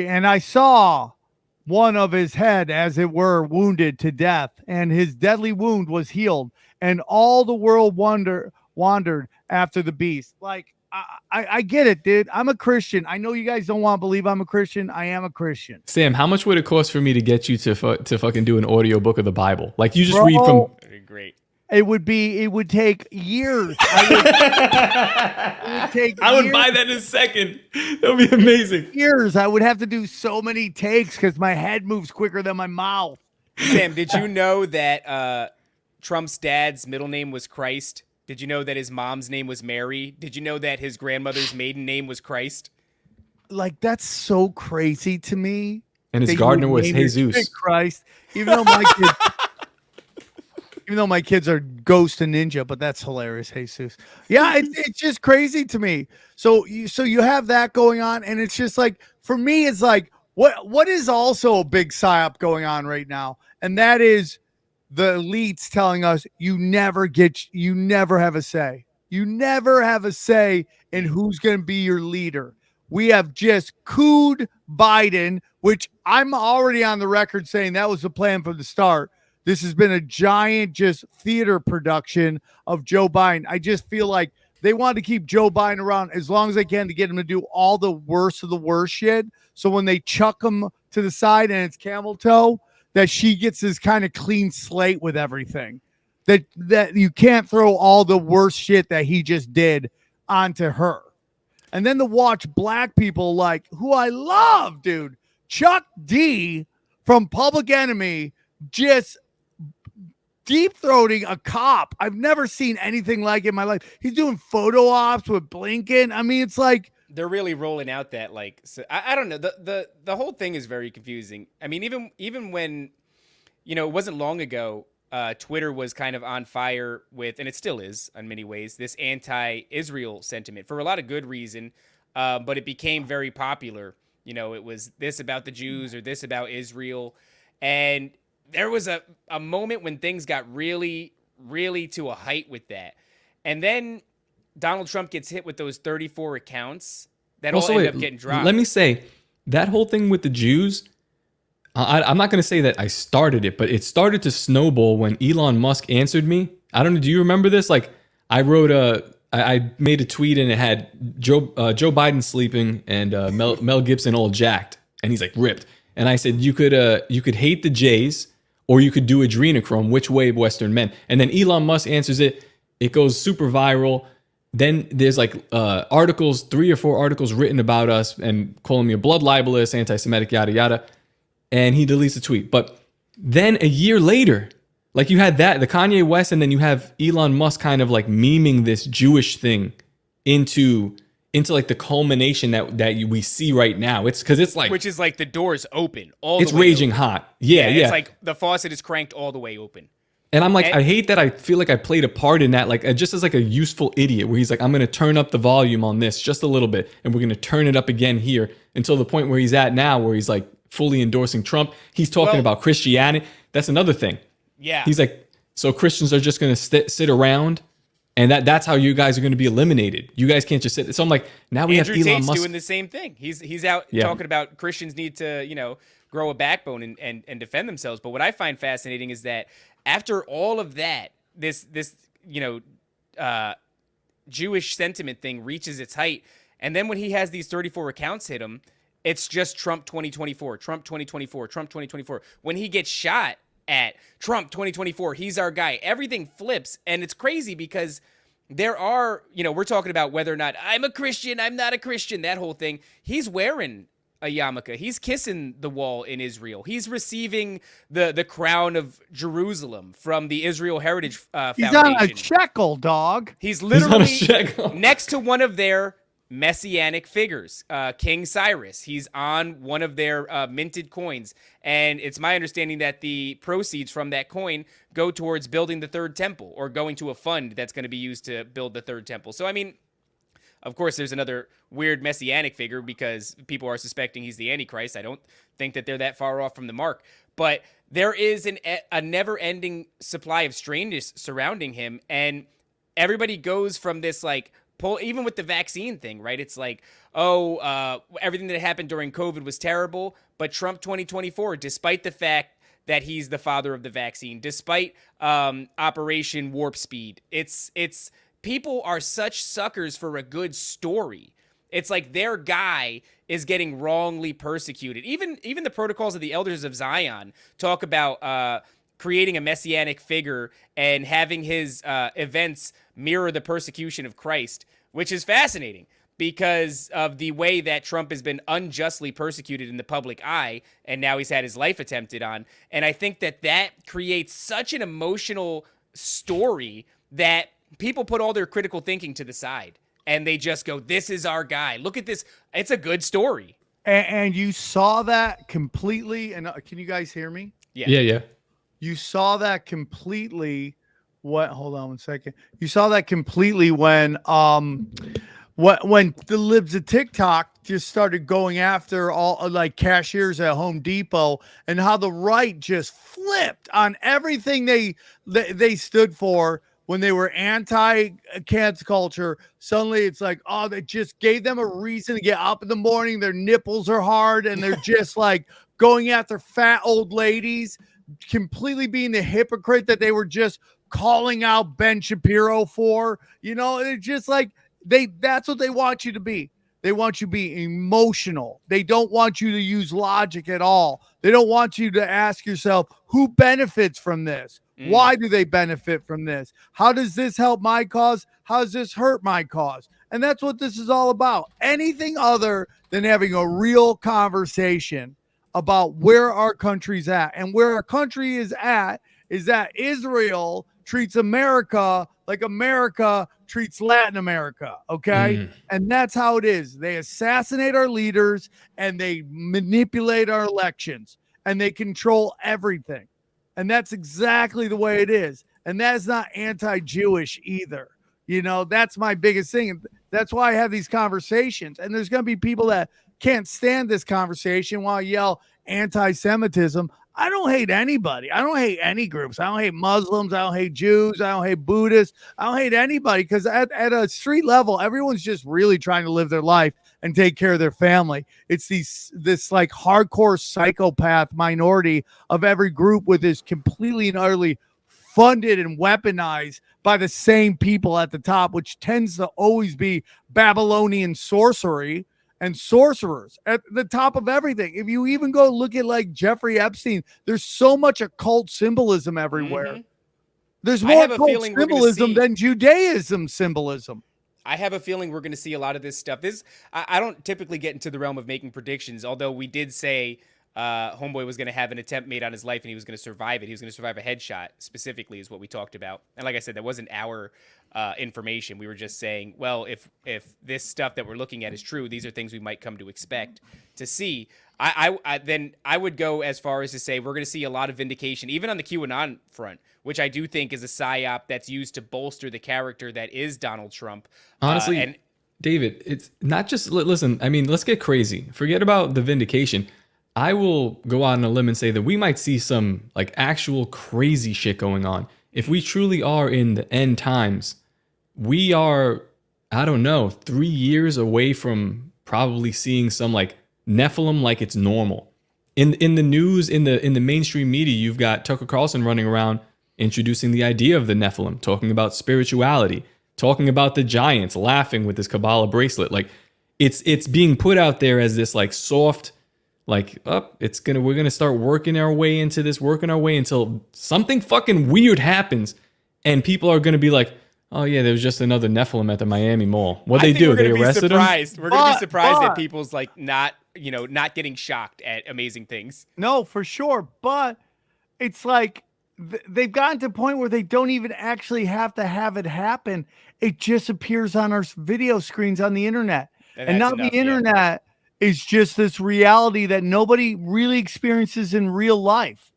and I saw one of his head, as it were, wounded to death, and his deadly wound was healed, and all the world wandered after the beast. Like, I get it, dude. I'm a Christian. I know you guys don't want to believe I'm a Christian. I am a Christian. Sam, how much would it cost for me to get you to fucking do an audio book of the Bible? Like, you just read from... That'd be great. It would take years. I would buy that in a second. That would be amazing. Years. I would have to do so many takes because my head moves quicker than my mouth. Sam, did you know that Trump's dad's middle name was Christ? Did you know that his mom's name was Mary? Did you know that his grandmother's maiden name was Christ? Like, that's so crazy to me. And his gardener was Jesus. Christ. Even though my kids are Ghost and Ninja, but that's hilarious, Jesus. Yeah, it's just crazy to me. So you have that going on, and it's just like, for me, it's like, what is also a big psyop going on right now, and that is the elites telling us you never have a say. You never have a say in who's going to be your leader. We have just cooed Biden, which I'm already on the record saying that was the plan from the start. This has been a giant just theater production of Joe Biden. I just feel like they want to keep Joe Biden around as long as they can to get him to do all the worst of the worst shit. So when they chuck him to the side and it's camel toe, that she gets this kind of clean slate with everything. That you can't throw all the worst shit that he just did onto her. And then to watch black people like, who I love, dude, Chuck D from Public Enemy, just deep-throating a cop. I've never seen anything like it in my life. He's doing photo ops with Blinken. I mean, it's like they're really rolling out that, like, so, I don't know. The whole thing is very confusing. I mean, even when, you know, it wasn't long ago, Twitter was kind of on fire with, and it still is in many ways, this anti-Israel sentiment for a lot of good reason. But it became very popular. You know, it was this about the Jews or this about Israel. And there was a moment when things got really, really to a height with that. And then Donald Trump gets hit with those 34 accounts that all end up getting dropped. Let me say, that whole thing with the Jews, I'm not going to say that I started it, but it started to snowball when Elon Musk answered me. I don't know. Do you remember this? Like, I made a tweet and it had Joe Biden sleeping and Mel Gibson all jacked. And he's like ripped. And I said, you could hate the Jays, or you could do adrenochrome, which way Western men? And then Elon Musk answers it. It goes super viral. Then there's like articles, 3 or 4 articles written about us and calling me a blood libelous, anti-Semitic, yada, yada. And he deletes the tweet. But then a year later, like you had that, the Kanye West, and then you have Elon Musk kind of like memeing this Jewish thing into like the culmination that we see right now. It's because it's like, which is like the door's open it's raging hot. Yeah. It's like the faucet is cranked all the way open. And I'm like, I hate that I feel like I played a part in that, like just as like a useful idiot where he's like, I'm going to turn up the volume on this just a little bit and we're going to turn it up again here until the point where he's at now where he's like fully endorsing Trump. He's talking about Christianity. That's another thing. Yeah. He's like, so Christians are just going to sit around and that's how you guys are going to be eliminated. You guys can't just sit. So I'm like, now we Andrew have Elon Tate's Musk doing the same thing. He's out talking about Christians need to, grow a backbone and defend themselves. But what I find fascinating is that after all of that, this Jewish sentiment thing reaches its height. And then when he has these 34 accounts hit him, it's just Trump 2024, Trump 2024, Trump 2024. When he gets shot at Trump 2024, he's our guy. Everything flips. And it's crazy because there are, we're talking about whether or not I'm a Christian, I'm not a Christian, that whole thing. He's wearing a yarmulke. He's kissing the wall in Israel. He's receiving the crown of Jerusalem from the Israel Heritage Foundation. He's on a shekel, dog. He's literally next to one of their messianic figures, King Cyrus. He's on one of their minted coins. And it's my understanding that the proceeds from that coin go towards building the third temple or going to a fund that's going to be used to build the third temple. So, I mean, of course, there's another weird messianic figure because people are suspecting he's the Antichrist. I don't think that they're that far off from the mark. But there is a never-ending supply of strangeness surrounding him. And everybody goes from this, like, even with the vaccine thing, right? It's like, everything that happened during COVID was terrible. But Trump 2024, despite the fact that he's the father of the vaccine, despite Operation Warp Speed, it's people are such suckers for a good story. It's like their guy is getting wrongly persecuted. Even the protocols of the elders of Zion talk about creating a messianic figure and having his events mirror the persecution of Christ, which is fascinating because of the way that Trump has been unjustly persecuted in the public eye, and now he's had his life attempted on. And I think that creates such an emotional story that people put all their critical thinking to the side and they just go, this is our guy. Look at this. It's a good story. And you saw that completely. And can you guys hear me? Yeah. You saw that completely. Hold on one second. You saw that completely when the libs of TikTok just started going after all like cashiers at Home Depot and how the right just flipped on everything they stood for. When they were anti-cancel culture, suddenly it's like, they just gave them a reason to get up in the morning. Their nipples are hard and they're just like going after fat old ladies, completely being the hypocrite that they were just calling out Ben Shapiro for. It's just like that's what they want you to be. They want you to be emotional. They don't want you to use logic at all. They don't want you to ask yourself, who benefits from this? Why do they benefit from this? How does this help my cause? How does this hurt my cause? And that's what this is all about. Anything other than having a real conversation about where our country's at. And where our country is at is that Israel treats America like America treats Latin America, okay? And that's how it is. They assassinate our leaders and they manipulate our elections and they control everything. And that's exactly the way it is. And that's not anti-Jewish either. That's my biggest thing. That's why I have these conversations. And there's going to be people that can't stand this conversation while I yell anti-Semitism. I don't hate anybody. I don't hate any groups. I don't hate Muslims. I don't hate Jews. I don't hate Buddhists. I don't hate anybody because at a street level, everyone's just really trying to live their life and take care of their family. It's this like hardcore psychopath minority of every group with is completely and utterly funded and weaponized by the same people at the top, which tends to always be Babylonian sorcery and sorcerers at the top of everything. If you even go look at like Jeffrey Epstein, there's so much occult symbolism everywhere. There's more occult symbolism than Judaism symbolism. I have a feeling we're going to see a lot of this stuff. I don't typically get into the realm of making predictions, although we did say Homeboy was going to have an attempt made on his life and he was going to survive it. He was going to survive a headshot, specifically, is what we talked about. And like I said, that wasn't our information. We were just saying, well, if this stuff that we're looking at is true, these are things we might come to expect to see. Then I would go as far as to say we're going to see a lot of vindication, even on the QAnon front, which I do think is a psyop that's used to bolster the character that is Donald Trump. Honestly, and David, it's not just, listen, I mean, let's get crazy. Forget about the vindication. I will go out on a limb and say that we might see some like actual crazy shit going on. If we truly are in the end times, we are, I don't know, 3 years away from probably seeing some like Nephilim like it's normal. In the news, in the mainstream media, you've got Tucker Carlson running around introducing the idea of the Nephilim, talking about spirituality, talking about the giants, laughing with this Kabbalah bracelet. Like it's being put out there as this like soft, like, we're gonna start working our way into this, working our way until something fucking weird happens, and people are gonna be like, oh yeah, there was just another Nephilim at the Miami Mall. What they do? They arrested him. We're gonna be surprised that people's like not getting shocked at amazing things. No, for sure, but it's like they've gotten to a point where they don't even actually have to have it happen. It just appears on our video screens on the internet, and now the internet is just this reality that nobody really experiences in real life.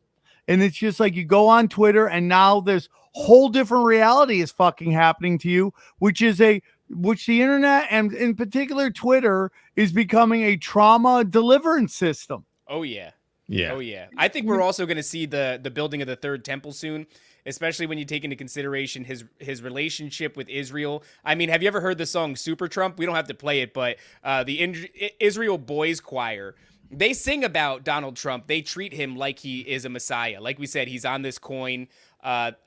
And it's just like you go on Twitter and now this whole different reality is fucking happening to you, which the internet and in particular Twitter is becoming a trauma deliverance system. Oh yeah. Yeah. Oh yeah. I think we're also going to see the building of the third temple soon, especially when you take into consideration his relationship with Israel. I mean, have you ever heard the song Super Trump? We don't have to play it, but the Israel Boys Choir, they sing about Donald Trump. They treat him like he is a messiah. Like we said, he's on this coin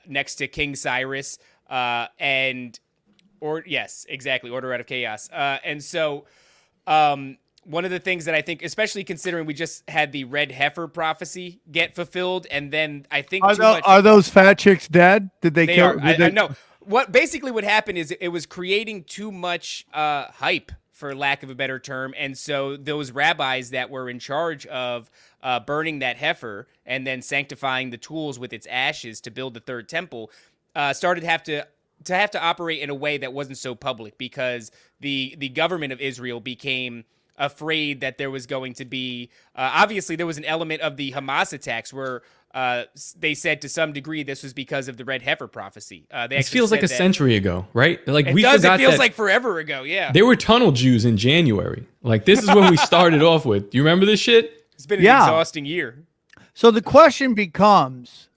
next to King Cyrus. Yes, exactly. Order out of chaos. And so one of the things that I think, especially considering we just had the red heifer prophecy get fulfilled, and then I think are those fat chicks dead? Did they kill? No. What happened is it was creating too much hype, for lack of a better term, and so those rabbis that were in charge of burning that heifer and then sanctifying the tools with its ashes to build the third temple started to have to operate in a way that wasn't so public, because the government of Israel became afraid that there was going to be obviously there was an element of the Hamas attacks where they said to some degree this was because of the red heifer prophecy. It feels like a century ago, right? Like it feels like forever ago. Yeah, there were tunnel Jews in January. Like this is when we started off with. Do you remember this shit? It's been an exhausting year. So the question becomes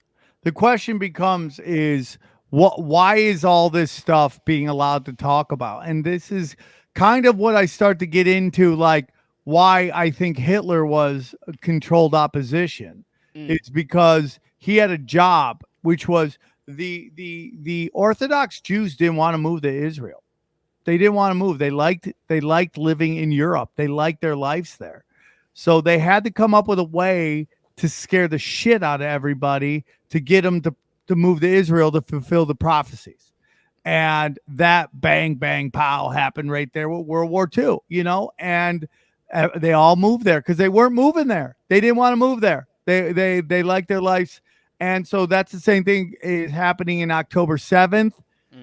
is why is all this stuff being allowed to talk about? And this is kind of what I start to get into, like why I think Hitler was a controlled opposition. It's because he had a job, which was the Orthodox Jews didn't want to move to Israel. They didn't want to move. They liked living in Europe. They liked their lives there. So they had to come up with a way to scare the shit out of everybody to get them to move to Israel to fulfill the prophecies. And that bang, bang, pow happened right there with World War II, and they all moved there because they weren't moving there. They didn't want to move there. They liked their lives. And so that's the same thing is happening in October 7th.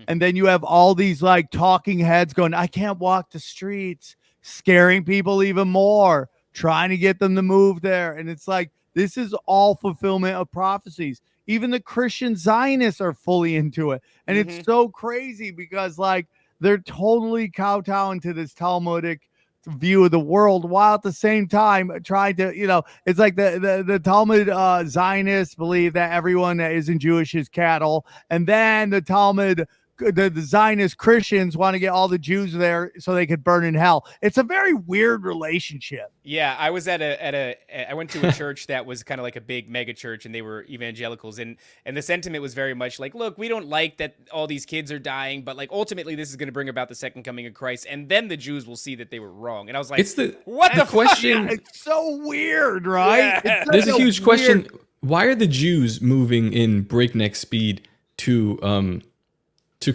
And then you have all these like talking heads going, I can't walk the streets, scaring people even more, trying to get them to move there. And it's like, this is all fulfillment of prophecies. Even the Christian Zionists are fully into it. And it's so crazy because like they're totally kowtowing to this Talmudic view of the world while at the same time trying to, it's like the Talmud Zionists believe that everyone that isn't Jewish is cattle. And then the Talmud, the Zionist Christians want to get all the Jews there so they could burn in hell. It's a very weird relationship. Yeah, I was I went to a church that was kind of like a big mega church, and they were evangelicals, and the sentiment was very much like, look, we don't like that all these kids are dying, but like ultimately this is going to bring about the second coming of Christ, and then the Jews will see that they were wrong. And I was like, what the question? It's so weird, right? Yeah. There's a huge question. Why are the Jews moving in breakneck speed to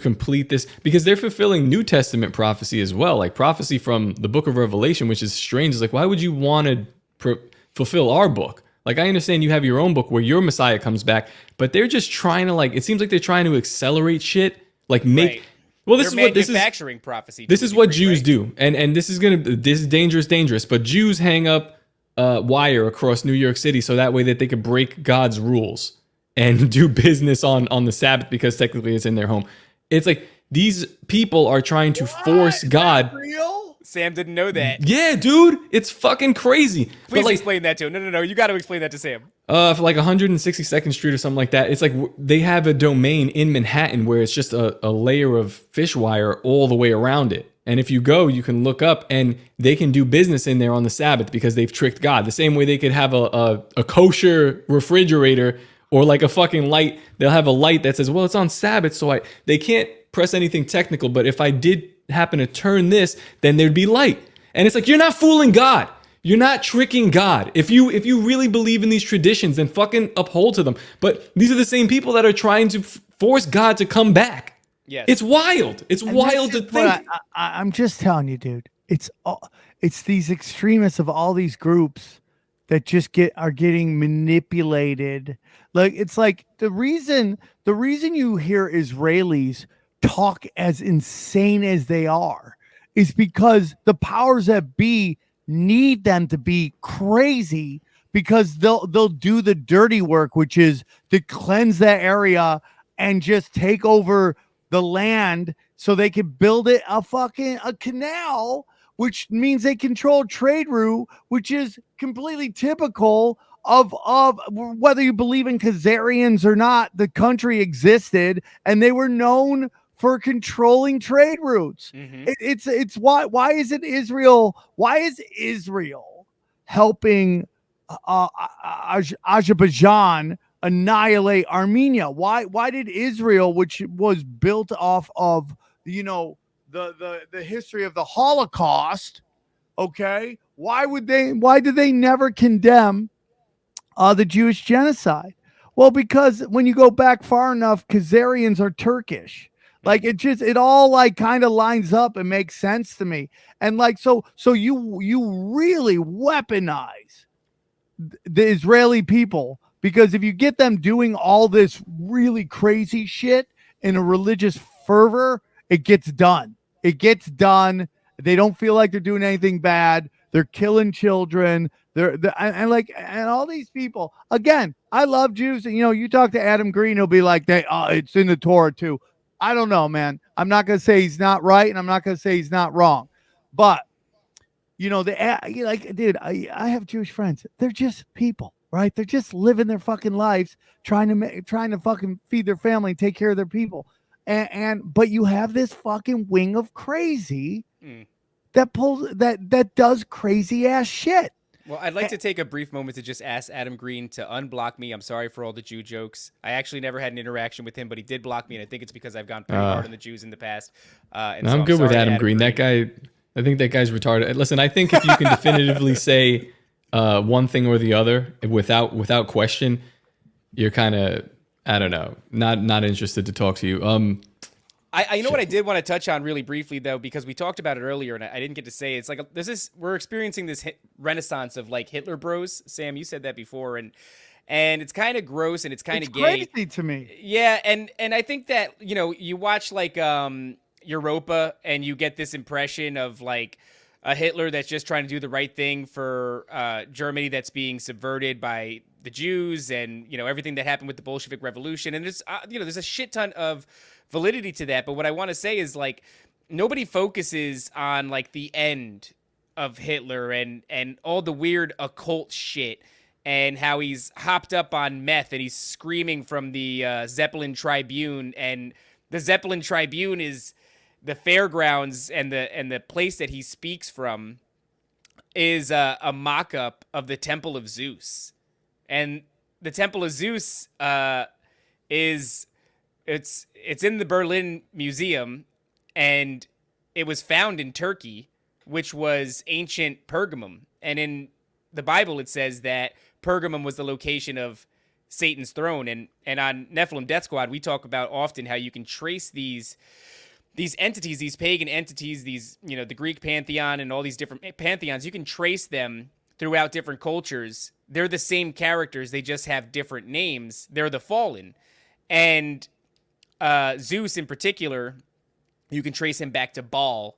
complete this? Because they're fulfilling New Testament prophecy as well, like prophecy from the book of Revelation, which is strange. It's like, why would you want to fulfill our book. Like, I understand you have your own book where your Messiah comes back, but they're just trying to, like, it seems like they're trying to accelerate shit, like make. Right. Well, They're manufacturing prophecy. This is what Jews do, and this is dangerous. But Jews hang up wire across New York City so that way that they could break God's rules and do business on the Sabbath because technically it's in their home. It's like these people are trying to force God. Real? Sam didn't know that. Yeah, dude, it's fucking crazy. Please explain that to him. No. You got to explain that to Sam. For like 162nd Street or something like that. It's like they have a domain in Manhattan where it's just a layer of fish wire all the way around it. And if you go, you can look up and they can do business in there on the Sabbath because they've tricked God. The same way they could have a kosher refrigerator or like a fucking light. They'll have a light that says, well, it's on Sabbath, so they can't press anything technical. But if I did happen to turn this, then there'd be light. And it's like, you're not fooling God. You're not tricking God. If you really believe in these traditions, then fucking uphold to them. But these are the same people that are trying to force God to come back. Yes. It's wild. It's wild to think. I'm just telling you, dude. It's these extremists of all these groups that just are getting manipulated. Like, it's like the reason you hear Israelis talk as insane as they are is because the powers that be need them to be crazy, because they'll do the dirty work, which is to cleanse that area and just take over the land so they can build it a canal, which means they control trade route, which is completely typical of whether you believe in Khazarians or not. The country existed and they were known for controlling trade routes. Mm-hmm. It's why is Israel helping Azerbaijan annihilate Armenia? Why did Israel, which was built off of the history of the Holocaust, okay, why did they never condemn the Jewish genocide? Well, because when you go back far enough, Khazarians are Turkish. Like, it all like kind of lines up and makes sense to me. And like, so you really weaponize the Israeli people, because if you get them doing all this really crazy shit in a religious fervor, it gets done. They don't feel like they're doing anything bad. They're killing children. And all these people. Again, I love Jews. You talk to Adam Green, he'll be like, it's in the Torah too. I don't know, man. I'm not going to say he's not right, and I'm not going to say he's not wrong. But, dude, I have Jewish friends. They're just people, right? They're just living their fucking lives, trying to fucking feed their family and take care of their people. But you have this fucking wing of crazy that does crazy ass shit. Well, I'd like to take a brief moment to just ask Adam Green to unblock me. I'm sorry for all the Jew jokes. I actually never had an interaction with him, but he did block me, and I think it's because I've gone pretty hard on the Jews in the past. I'm good with Adam Green. That guy, I think that guy's retarded. Listen, I think if you can definitively say one thing or the other without question, you're kind of, I don't know, not interested to talk to you. You know what I did want to touch on really briefly, though, because we talked about it earlier and I didn't get to say it. It's like we're experiencing this renaissance of like Hitler bros. Sam, you said that before, and it's kind of gross and it's kind of gay. Crazy to me. Yeah, and I think that you watch like Europa and you get this impression of like a Hitler that's just trying to do the right thing for Germany that's being subverted by the Jews and everything that happened with the Bolshevik Revolution, and there's a shit ton of validity to that. But what I want to say is like nobody focuses on like the end of Hitler and all the weird occult shit and how he's hopped up on meth and he's screaming from the Zeppelin Tribune, and the Zeppelin Tribune is the fairgrounds, and the place that he speaks from is a mock-up of the Temple of Zeus. And the Temple of Zeus it's in the Berlin Museum, and it was found in Turkey, which was ancient Pergamum. And in the Bible, it says that Pergamum was the location of Satan's throne. And on Nephilim Death Squad, we talk about often how you can trace these entities, these pagan entities, these, the Greek pantheon and all these different pantheons, you can trace them throughout different cultures, they're the same characters. They just have different names. They're the fallen. And Zeus in particular, you can trace him back to Baal.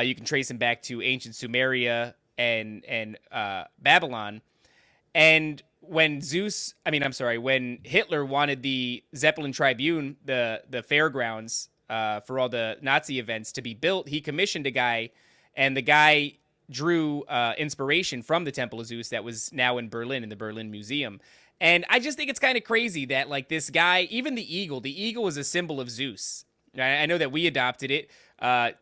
You can trace him back to ancient Sumeria and Babylon. And when when Hitler wanted the Zeppelin Tribune, the fairgrounds for all the Nazi events to be built, he commissioned a guy, and the guy drew inspiration from the Temple of Zeus that was now in Berlin, in the Berlin Museum. And I just think it's kind of crazy that, like, this guy, even the eagle is a symbol of Zeus. I know that we adopted it.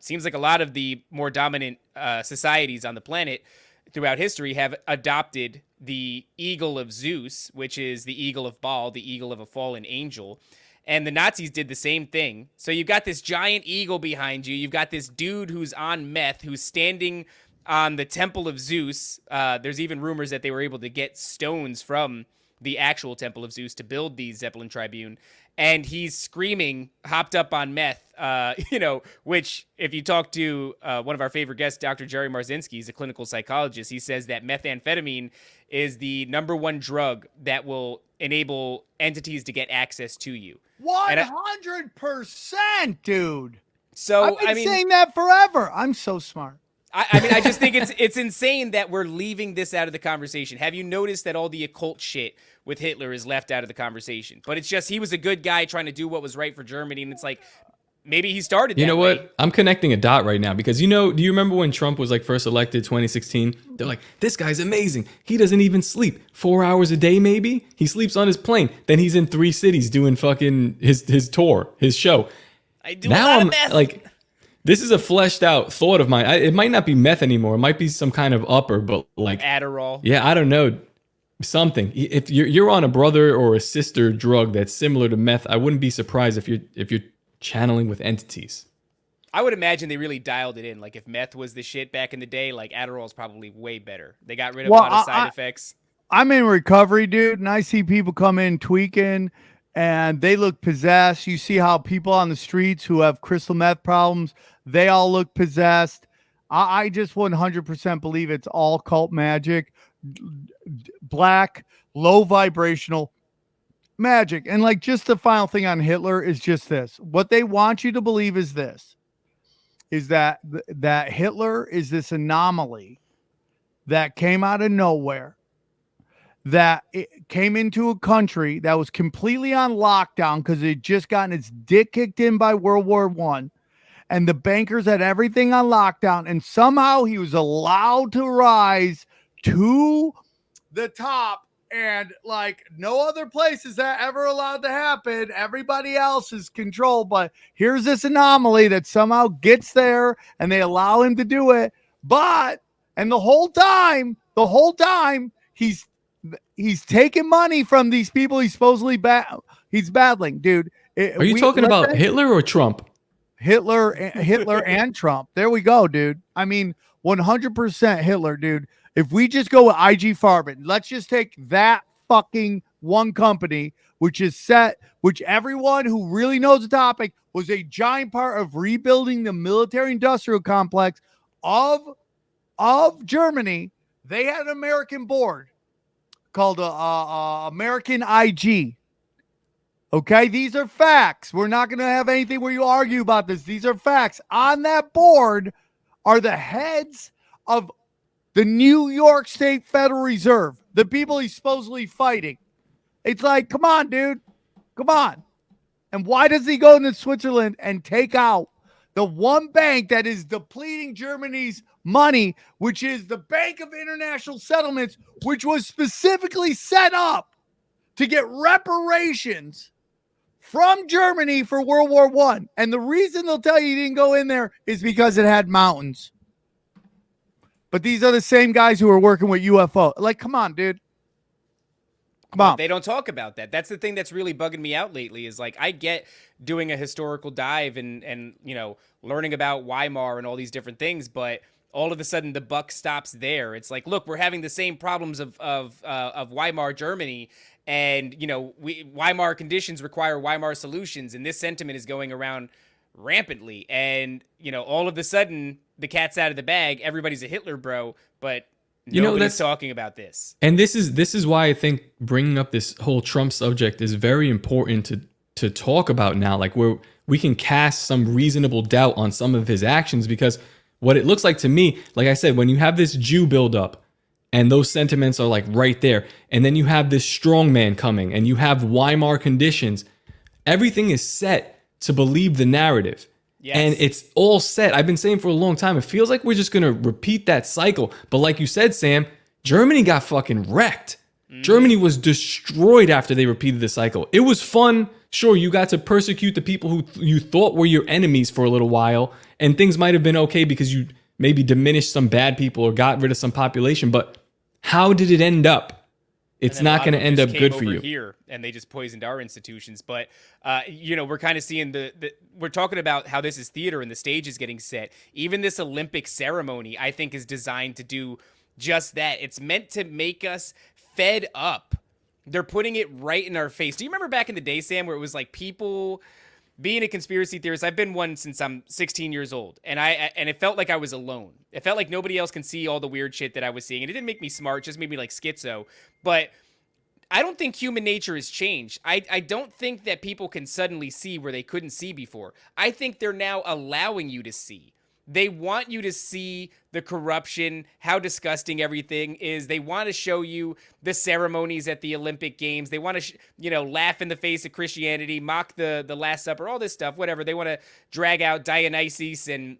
Seems like a lot of the more dominant societies on the planet throughout history have adopted the eagle of Zeus, which is the eagle of Baal, the eagle of a fallen angel. And the Nazis did the same thing. So you've got this giant eagle behind you. You've got this dude who's on meth, who's standing on the Temple of Zeus. There's even rumors that they were able to get stones from the actual Temple of Zeus to build the Zeppelin Tribune. And he's screaming, hopped up on meth, which if you talk to one of our favorite guests, Dr. Jerry Marzinski, he's a clinical psychologist. He says that methamphetamine is the number one drug that will enable entities to get access to you. 100%, dude. So I've been saying that forever. I'm so smart. I just think it's insane that we're leaving this out of the conversation. Have you noticed that all the occult shit with Hitler is left out of the conversation? But it's just, he was a good guy trying to do what was right for Germany, and it's like, maybe he started that You know way. what? I'm connecting a dot right now because, do you remember when Trump was like first elected 2016? They're like, this guy's amazing. He doesn't even sleep. 4 hours a day, maybe? He sleeps on his plane. Then he's in 3 cities doing fucking his tour, his show. I do a lot of meth. Like, this is a fleshed out thought of mine. It might not be meth anymore. It might be some kind of upper, but like Adderall. Yeah, I don't know. Something. If you're on a brother or a sister drug that's similar to meth, I wouldn't be surprised if you're channeling with entities. I would imagine they really dialed it in. Like, if meth was the shit back in the day, like, Adderall is probably way better. They got rid of a lot of side effects. I'm in recovery, dude, and I see people come in tweaking and they look possessed. You see how people on the streets who have crystal meth problems, they all look possessed. I just 100% believe it's all cult magic, black, low vibrational magic. And like, just the final thing on Hitler is just this. What they want you to believe is this, is that Hitler is this anomaly that came out of nowhere, that it came into a country that was completely on lockdown because it just gotten its dick kicked in by World War I. And the bankers had everything on lockdown. And somehow he was allowed to rise to the top. And like, no other place is that ever allowed to happen. Everybody else is controlled. But here's this anomaly that somehow gets there and they allow him to do it. And the whole time, he's taking money from these people he's supposedly he's battling, dude. Are you talking about Hitler or Trump? Hitler and Trump. There we go, dude. I mean, 100% Hitler, dude. If we just go with IG Farben, let's just take that fucking one company, which everyone who really knows the topic was a giant part of rebuilding the military industrial complex of Germany. They had an American board called American IG. Okay, these are facts. We're not going to have anything where you argue about this. These are facts. On that board are the heads of the New York State Federal Reserve, the people he's supposedly fighting. It's like, come on, dude. Come on. And why does he go into Switzerland and take out the one bank that is depleting Germany's money, which is the Bank of International Settlements, which was specifically set up to get reparations from Germany for World War I. And the reason they'll tell you he didn't go in there is because it had mountains. But these are the same guys who are working with UFO. Like, come on, dude. Come on. They don't talk about that. That's the thing that's really bugging me out lately is, like, I get doing a historical dive and learning about Weimar and all these different things, but all of a sudden the buck stops there. It's like, look, we're having the same problems of Weimar Germany, and Weimar conditions require Weimar solutions, and this sentiment is going around rampantly. And all of a sudden the cat's out of the bag. Everybody's a Hitler bro, but Nobody's talking about this. And this is why I think bringing up this whole Trump subject is very important to talk about now, like where we can cast some reasonable doubt on some of his actions, because what it looks like to me, like I said, when you have this Jew buildup and those sentiments are like right there, and then you have this strong man coming and you have Weimar conditions, everything is set to believe the narrative. Yes. And it's all set. I've been saying for a long time, it feels like we're just going to repeat that cycle. But like you said, Sam, Germany got fucking wrecked. Germany was destroyed after they repeated the cycle. It was fun. Sure, you got to persecute the people who you thought were your enemies for a little while, and things might have been okay because you maybe diminished some bad people or got rid of some population. But how did it end up? It's not going to end up good for you. Here, and they just poisoned our institutions. But we're kind of seeing we're talking about how this is theater and the stage is getting set. Even this Olympic ceremony, I think, is designed to do just that. It's meant to make us fed up. They're putting it right in our face. Do you remember back in the day, Sam, where it was like people being a conspiracy theorist? I've been one since I'm 16 years old, and it felt like I was alone. It felt like nobody else can see all the weird shit that I was seeing, and it didn't make me smart, it just made me like schizo. But I don't think human nature has changed. I don't think that people can suddenly see where they couldn't see before. I think they're now allowing you to see. They want you to see the corruption, how disgusting everything is. They want to show you the ceremonies at the Olympic Games. They want to, laugh in the face of Christianity, mock the Last Supper, all this stuff, whatever. They want to drag out Dionysus and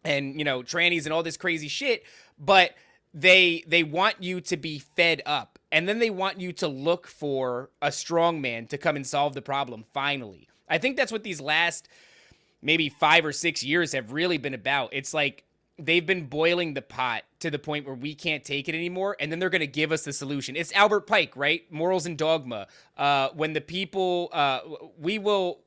trannies and all this crazy shit. But they want you to be fed up. And then they want you to look for a strong man to come and solve the problem finally. I think that's what these last maybe 5 or 6 years have really been about. It's like they've been boiling the pot to the point where we can't take it anymore, and then they're going to give us the solution. It's Albert Pike, right? Morals and dogma. When the people, we will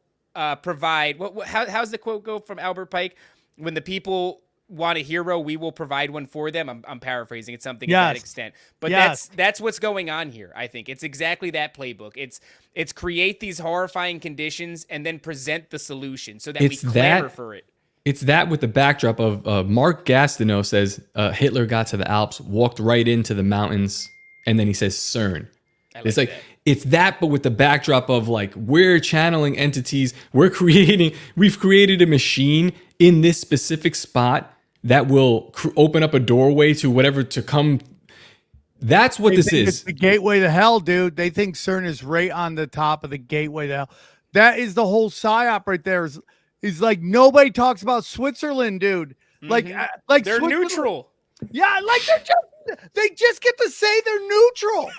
provide. How's the quote go from Albert Pike? When the people want a hero, we will provide one for them. I'm paraphrasing. It's something to that extent. But that's what's going on here, I think. It's exactly that playbook. It's create these horrifying conditions and then present the solution so that we clamor for it. It's that with the backdrop of Mark Gastineau says Hitler got to the Alps, walked right into the mountains, and then he says CERN. It's like that. It's that, but with the backdrop of like we're channeling entities, we've created a machine in this specific spot that will open up a doorway to whatever to come. That's what this is. It's the gateway to hell, dude. They think CERN is right on the top of the gateway to hell. That is the whole psyop right there. Is like nobody talks about Switzerland, dude. Like they're neutral. Yeah, like they just get to say they're neutral.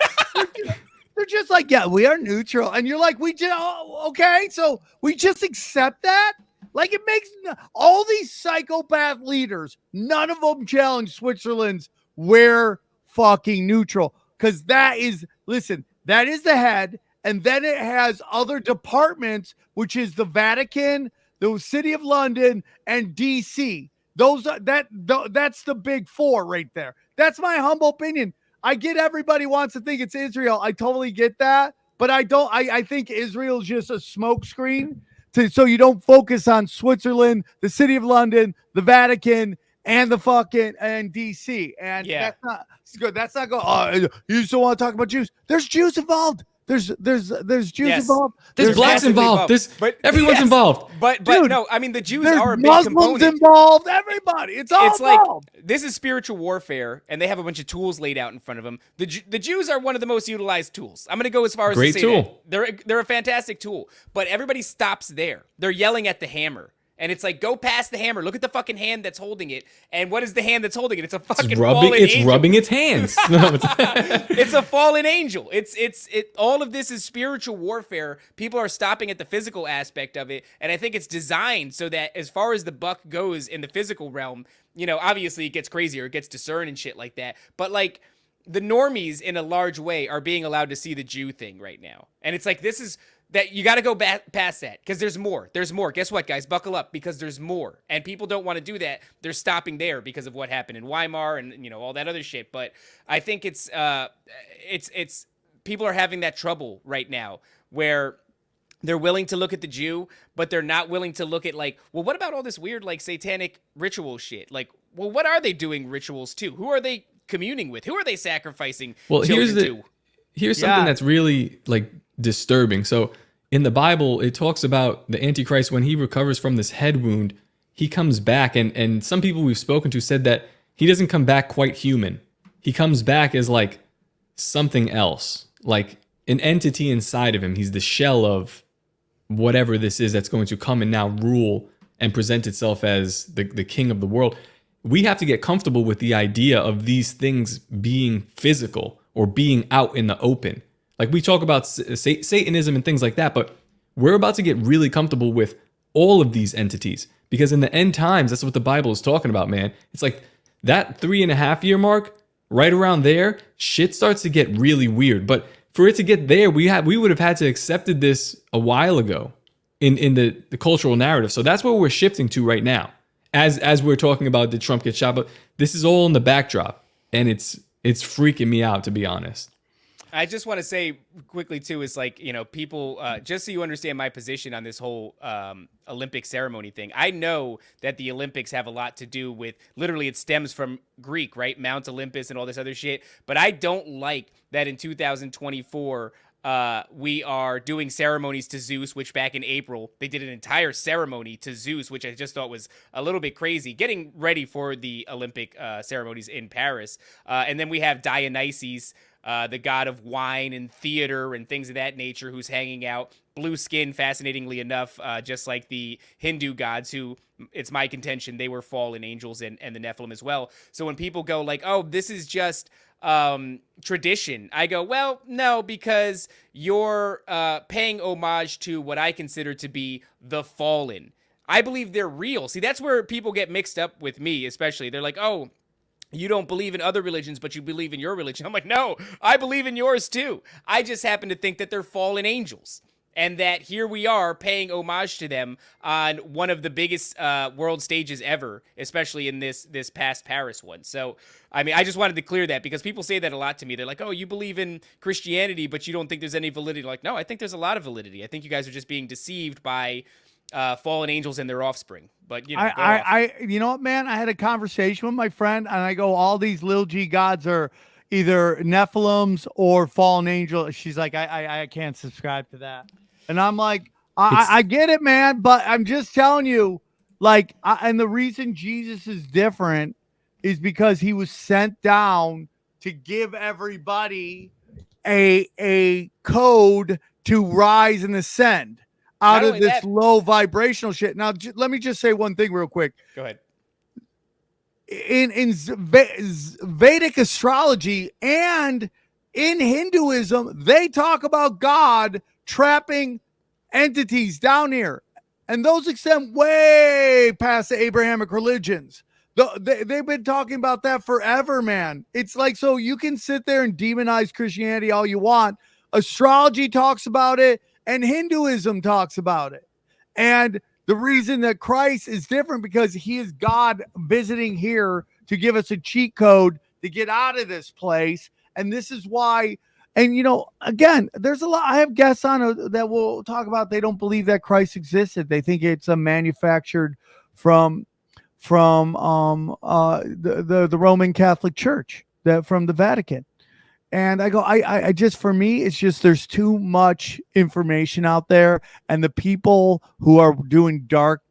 They're just like, yeah, we are neutral, and you're like, okay, so we just accept that. Like it makes all these psychopath leaders, none of them challenge Switzerland's we're fucking neutral. Because that is the head. And then it has other departments, which is the Vatican, the City of London, and DC. That's the big four right there. That's my humble opinion. I get everybody wants to think it's Israel. I totally get that. But I don't. I think Israel is just a smokescreen. So you don't focus on Switzerland, the City of London, the Vatican, and the fucking and DC. And that's not good. That's not good. You just don't want to talk about Jews. There's Jews involved. There's Jews involved. There's blacks involved. Everyone's involved. But dude, no, I mean the Jews are a big Muslims component. Involved. Everybody. It's involved. Like this is spiritual warfare, and they have a bunch of tools laid out in front of them. The Jews are one of the most utilized tools. I'm going to go as far as to say tool. that. They're a fantastic tool, but everybody stops there. They're yelling at the hammer. And it's like, go past the hammer. Look at the fucking hand that's holding it. And what is the hand that's holding it? It's a fucking fallen angel. It's rubbing its hands. It's a fallen angel. All of this is spiritual warfare. People are stopping at the physical aspect of it. And I think it's designed so that as far as the buck goes in the physical realm, obviously it gets crazier. It gets to CERN and shit like that. But like the normies in a large way are being allowed to see the Jew thing right now. And it's like, this is... that you got to go past that because there's more. There's more. Guess what, guys? Buckle up because there's more. And people don't want to do that. They're stopping there because of what happened in Weimar and all that other shit. But I think it's people are having that trouble right now where they're willing to look at the Jew, but they're not willing to look at like, well, what about all this weird like satanic ritual shit? Like, well, what are they doing rituals to? Who are they communing with? Who are they sacrificing Well, children to? here's something that's really like disturbing. So in the Bible, it talks about the Antichrist when he recovers from this head wound, he comes back, and some people we've spoken to said that he doesn't come back quite human. He comes back as like something else, like an entity inside of him. He's the shell of whatever this is that's going to come and now rule and present itself as the king of the world. We have to get comfortable with the idea of these things being physical or being out in the open. Like we talk about Satanism and things like that, but we're about to get really comfortable with all of these entities, because in the end times, that's what the Bible is talking about, man. It's like that 3.5 year mark, right around there, shit starts to get really weird. But for it to get there, we would have had to accepted this a while ago in the cultural narrative. So that's what we're shifting to right now. As we're talking about did Trump get shot, but this is all in the backdrop, and it's freaking me out, to be honest. I just want to say quickly too, is like, people, just so you understand my position on this whole Olympic ceremony thing. I know that the Olympics have a lot to do with, literally it stems from Greek, right? Mount Olympus and all this other shit. But I don't like that in 2024, we are doing ceremonies to Zeus, which back in April, they did an entire ceremony to Zeus, which I just thought was a little bit crazy, getting ready for the Olympic ceremonies in Paris. And then we have Dionysus, the god of wine and theater and things of that nature, who's hanging out. Blue skin, fascinatingly enough, just like the Hindu gods, who, it's my contention, they were fallen angels and the Nephilim as well. So when people go like, oh, this is just tradition, I go, well, no, because you're paying homage to what I consider to be the fallen. I believe they're real. See, that's where people get mixed up with me, especially. They're like, oh, you don't believe in other religions, but you believe in your religion. I'm like, no, I believe in yours too. I just happen to think that they're fallen angels, and that here we are paying homage to them on one of the biggest world stages ever, especially in this past Paris one. So, I mean, I just wanted to clear that, because people say that a lot to me. They're like, oh, you believe in Christianity, but you don't think there's any validity. Like, no, I think there's a lot of validity. I think you guys are just being deceived by fallen angels and their offspring. But you know what, man? I had a conversation with my friend, and I go, all these little G gods are either Nephilims or fallen angels. She's like, I can't subscribe to that. And I'm like, I get it, man, but I'm just telling you, like, and the reason Jesus is different is because he was sent down to give everybody a code to rise and ascend out of this low vibrational shit. Now, let me just say one thing real quick. Go ahead. In Vedic astrology and in Hinduism, they talk about God trapping entities down here. And those extend way past the Abrahamic religions. They've been talking about that forever, man. It's like, so you can sit there and demonize Christianity all you want. Astrology talks about it, and Hinduism talks about it. And the reason that Christ is different, because he is God visiting here to give us a cheat code to get out of this place. And this is why, and again, there's a lot, I have guests on that will talk about, they don't believe that Christ existed. They think it's manufactured from the Roman Catholic Church, from the Vatican. And I go, I just, for me, it's just, there's too much information out there. And the people who are doing dark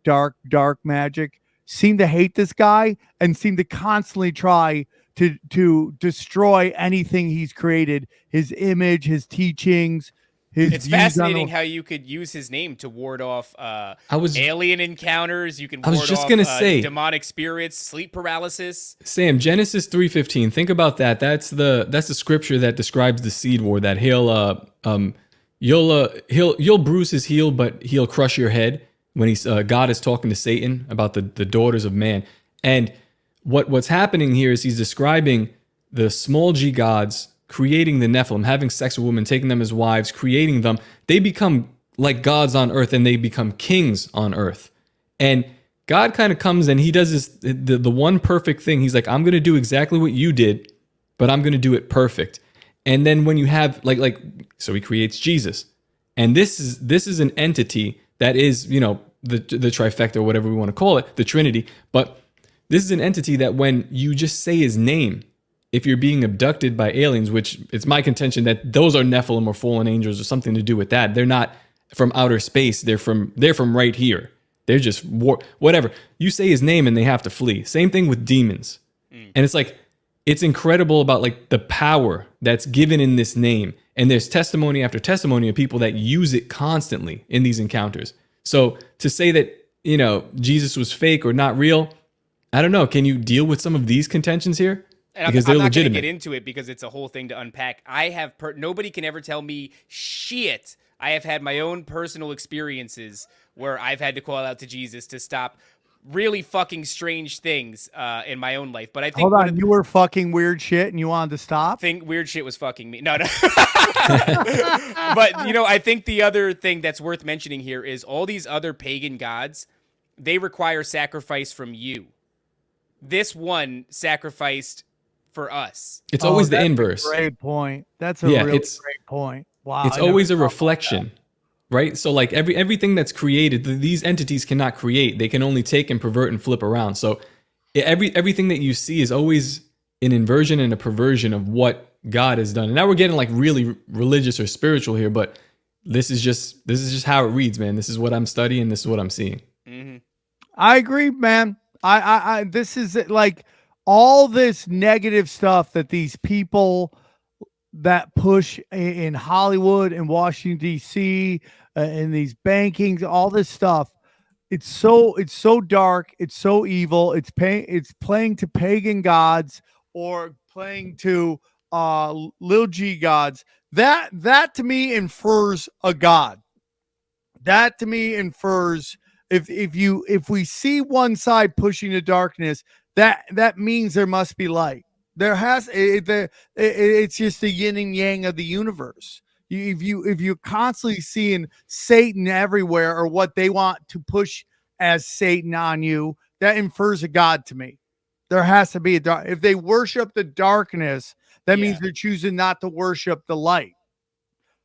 magic seem to hate this guy and seem to constantly try to destroy anything he's created, his image, his teachings. It's fascinating how you could use his name to ward off alien encounters. You can ward off demonic spirits, sleep paralysis. Sam, Genesis 3:15. Think about that. That's the scripture that describes the seed war. That you'll bruise his heel, but he'll crush your head. When God is talking to Satan about the daughters of man. And what's happening here is he's describing the small g gods creating the Nephilim, having sex with women, taking them as wives, creating them. They become like gods on earth, and they become kings on earth. And God kind of comes and he does the one perfect thing. He's like, I'm going to do exactly what you did, but I'm going to do it perfect. And then when you have so he creates Jesus. And this is an entity that is, the trifecta, or whatever we want to call it, the Trinity. But this is an entity that when you just say his name, if you're being abducted by aliens, which it's my contention that those are Nephilim or fallen angels or something to do with that. They're not from outer space. They're from right here. They're just whatever. You say his name and they have to flee. Same thing with demons. And it's like, it's incredible about like the power that's given in this name. And there's testimony after testimony of people that use it constantly in these encounters. So to say that, you know, Jesus was fake or not real, I don't know. Can you deal with some of these contentions here? And Because I'm they're not going to legitimate. get into it because it's a whole thing to unpack. I have nobody can ever tell me shit. I have had my own personal experiences where I've had to call out to Jesus to stop really fucking strange things in my own life. But I think Hold on, you were fucking weird shit and you wanted to stop? think weird shit was fucking me. No. But, you know, I think the other thing that's worth mentioning here is all these other pagan gods, they require sacrifice from you. This one sacrificed for us. It's always the that's inverse. A great point. That's a Yeah, really it's- great point. Wow. It's I never always a thought about reflection, right? So like everything that's created, these entities cannot create. They can only take and pervert and flip around. So everything that you see is always an inversion and a perversion of what God has done. And now we're getting like really religious or spiritual here, but this is just how it reads, man. This is what I'm studying. This is what I'm seeing. Mm-hmm. I agree, man. I this is like all this negative stuff that these people that push in Hollywood and Washington D.C. In these bankings, all this stuff. It's so dark. It's so evil. It's playing to pagan gods or playing to little g gods. That to me infers a god. That to me infers if we see one side pushing the darkness, that means there must be light. It's just the yin and yang of the universe. If you're constantly seeing Satan everywhere or what they want to push as Satan on you, that infers a god to me. There has to be a dark. If they worship the darkness, that means they're choosing not to worship the light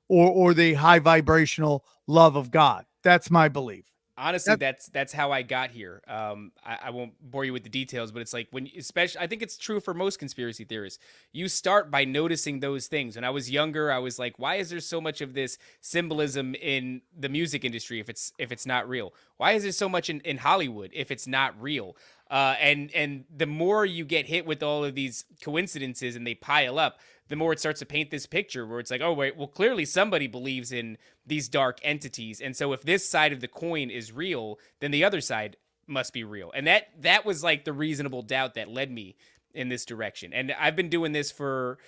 or the high vibrational love of God. That's my belief. Honestly, that's how I got here. I won't bore you with the details, but it's like especially, I think it's true for most conspiracy theorists. You start by noticing those things. When I was younger, I was like, why is there so much of this symbolism in the music industry if it's not real? Why is there so much in Hollywood if it's not real? And the more you get hit with all of these coincidences and they pile up, the more it starts to paint this picture where it's like, oh, wait, well, clearly somebody believes in these dark entities. And so if this side of the coin is real, then the other side must be real. And that was like the reasonable doubt that led me in this direction. And I've been doing this for,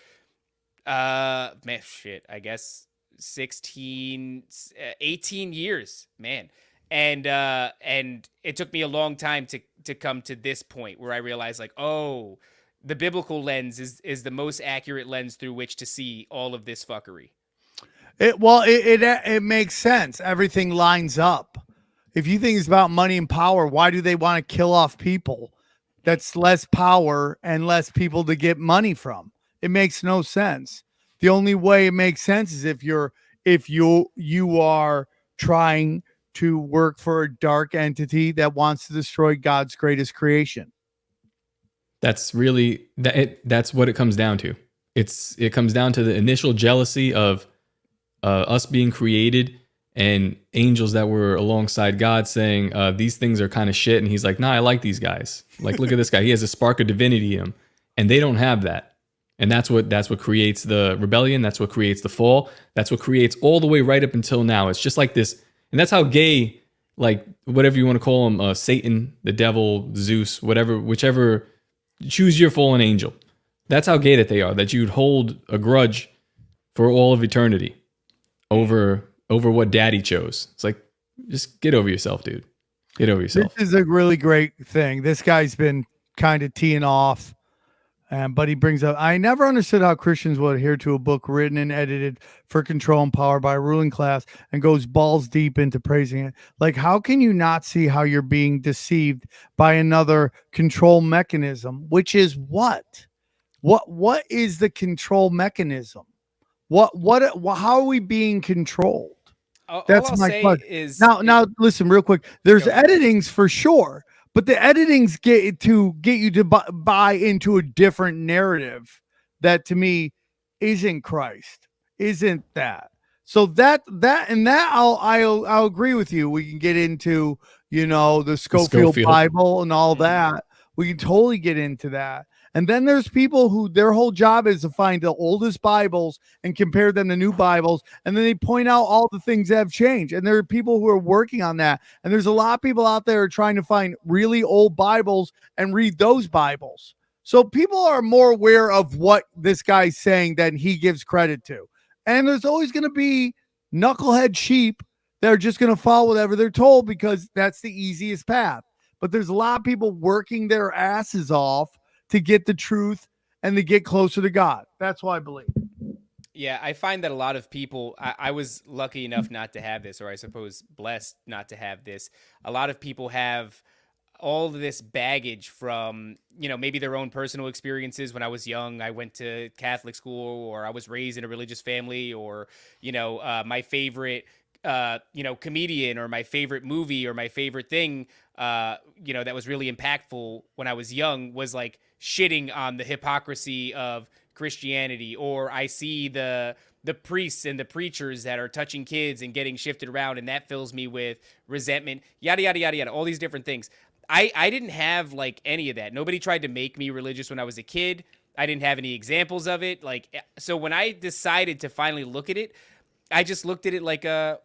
I guess 18 years, man. And it took me a long time to come to this point where I realized like, oh, the biblical lens is the most accurate lens through which to see all of this fuckery. It makes sense. Everything lines up. If you think it's about money and power, why do they want to kill off people? That's less power and less people to get money from. It makes no sense. The only way it makes sense is if you are trying to work for a dark entity that wants to destroy God's greatest creation. That's really that's what it comes down to. It comes down to the initial jealousy of us being created and angels that were alongside God saying these things are kind of shit, and he's like, nah, I like these guys. Like, look at this guy. He has a spark of divinity in him, and they don't have that. And that's what creates the rebellion. That's what creates the fall. That's what creates all the way right up until now. It's just like this, and that's how gay, like whatever you want to call him, Satan, the devil, Zeus, whichever. Choose your fallen angel. That's how gay that they are, that you'd hold a grudge for all of eternity over what daddy chose. It's like, just get over yourself, dude. Get over yourself. This is a really great thing. This guy's been kind of teeing off, but he brings up, I never understood how Christians would adhere to a book written and edited for control and power by a ruling class and goes balls deep into praising it. Like, how can you not see how you're being deceived by another control mechanism, which is what? What is the control mechanism? How are we being controlled? That's my question. Now listen real quick. There's editings for sure, but the editings get you to buy into a different narrative that to me isn't Christ, isn't that. So I'll agree with you. We can get into, the Scofield Bible and all that. We can totally get into that. And then there's people who their whole job is to find the oldest Bibles and compare them to new Bibles. And then they point out all the things that have changed. And there are people who are working on that. And there's a lot of people out there trying to find really old Bibles and read those Bibles. So people are more aware of what this guy's saying than he gives credit to. And there's always going to be knucklehead sheep that are just going to follow whatever they're told because that's the easiest path. But there's a lot of people working their asses off to get the truth and to get closer to God. That's what I believe. Yeah, I find that a lot of people, I was lucky enough not to have this, or I suppose blessed not to have this. A lot of people have all this baggage from, maybe their own personal experiences. When I was young, I went to Catholic school, or I was raised in a religious family, or, my favorite, comedian, or my favorite movie, or my favorite thing, that was really impactful when I was young was like shitting on the hypocrisy of Christianity, or I see the priests and the preachers that are touching kids and getting shifted around, and that fills me with resentment, yada, yada, yada, yada, all these different things. I didn't have like any of that. Nobody tried to make me religious when I was a kid. I didn't have any examples of it. So when I decided to finally look at it, I just looked at it like, I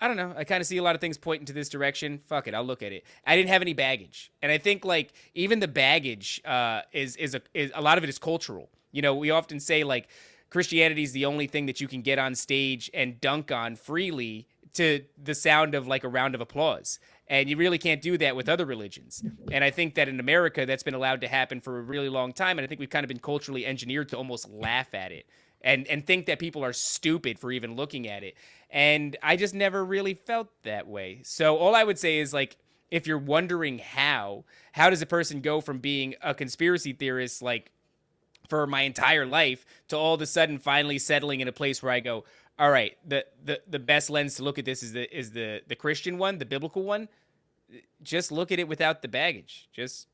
don't know. I kind of see a lot of things pointing to this direction. Fuck it, I'll look at it. I didn't have any baggage, and I think like even the baggage is a lot of it is cultural. We often say like Christianity is the only thing that you can get on stage and dunk on freely to the sound of like a round of applause, and you really can't do that with other religions. And I think that in America, that's been allowed to happen for a really long time, and I think we've kind of been culturally engineered to almost laugh at it and think that people are stupid for even looking at it. And I just never really felt that way. So all I would say is like, if you're wondering how does a person go from being a conspiracy theorist like for my entire life to all of a sudden finally settling in a place where I go, all right, the best lens to look at this is the Christian one, the biblical one. Just look at it without the baggage. Just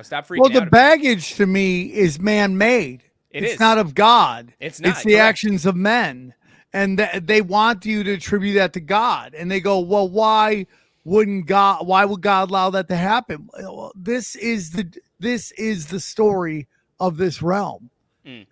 stop freaking out. Well, the baggage to me is man-made. It's not of God. It's not. It's the actions of men. And they want you to attribute that to God. And they go, well, why would God allow that to happen? Well, this is the story of this realm.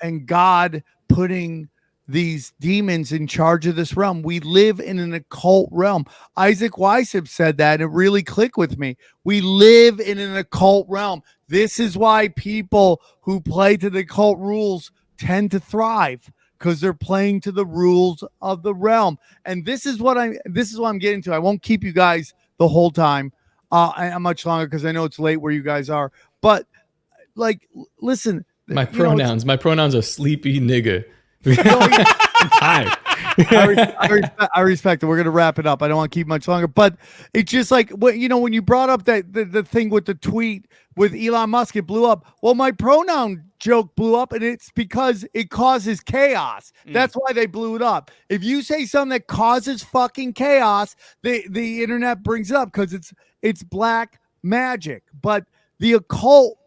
And God putting these demons in charge of this realm. We live in an occult realm. Isaac Weishaupt said that, and it really clicked with me. We live in an occult realm. This is why people who play to the occult rules tend to thrive, because they're playing to the rules of the realm. And this is what I'm getting to. I won't keep you guys the whole time much longer, because I know it's late where you guys are. But like, listen, my pronouns are sleepy nigga. Hi. I respect it. We're gonna wrap it up. I don't want to keep much longer, but it's just like when you brought up that the thing with the tweet with Elon Musk, it blew up. Well, my pronoun joke blew up, and it's because it causes chaos. That's why they blew it up. If you say something that causes fucking chaos, the internet brings it up because it's black magic. But the occult,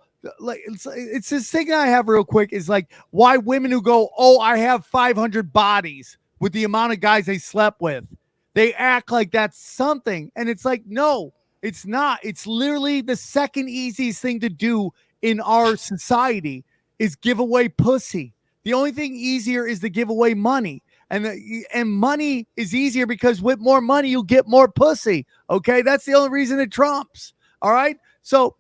like it's this thing I have real quick is like why women who go, oh, I have 500 bodies with the amount of guys they slept with, they act like that's something. And it's like, no, it's not. It's literally the second easiest thing to do in our society is give away pussy. The only thing easier is to give away money. And money is easier because with more money, you'll get more pussy. Okay. That's the only reason it trumps. All right. So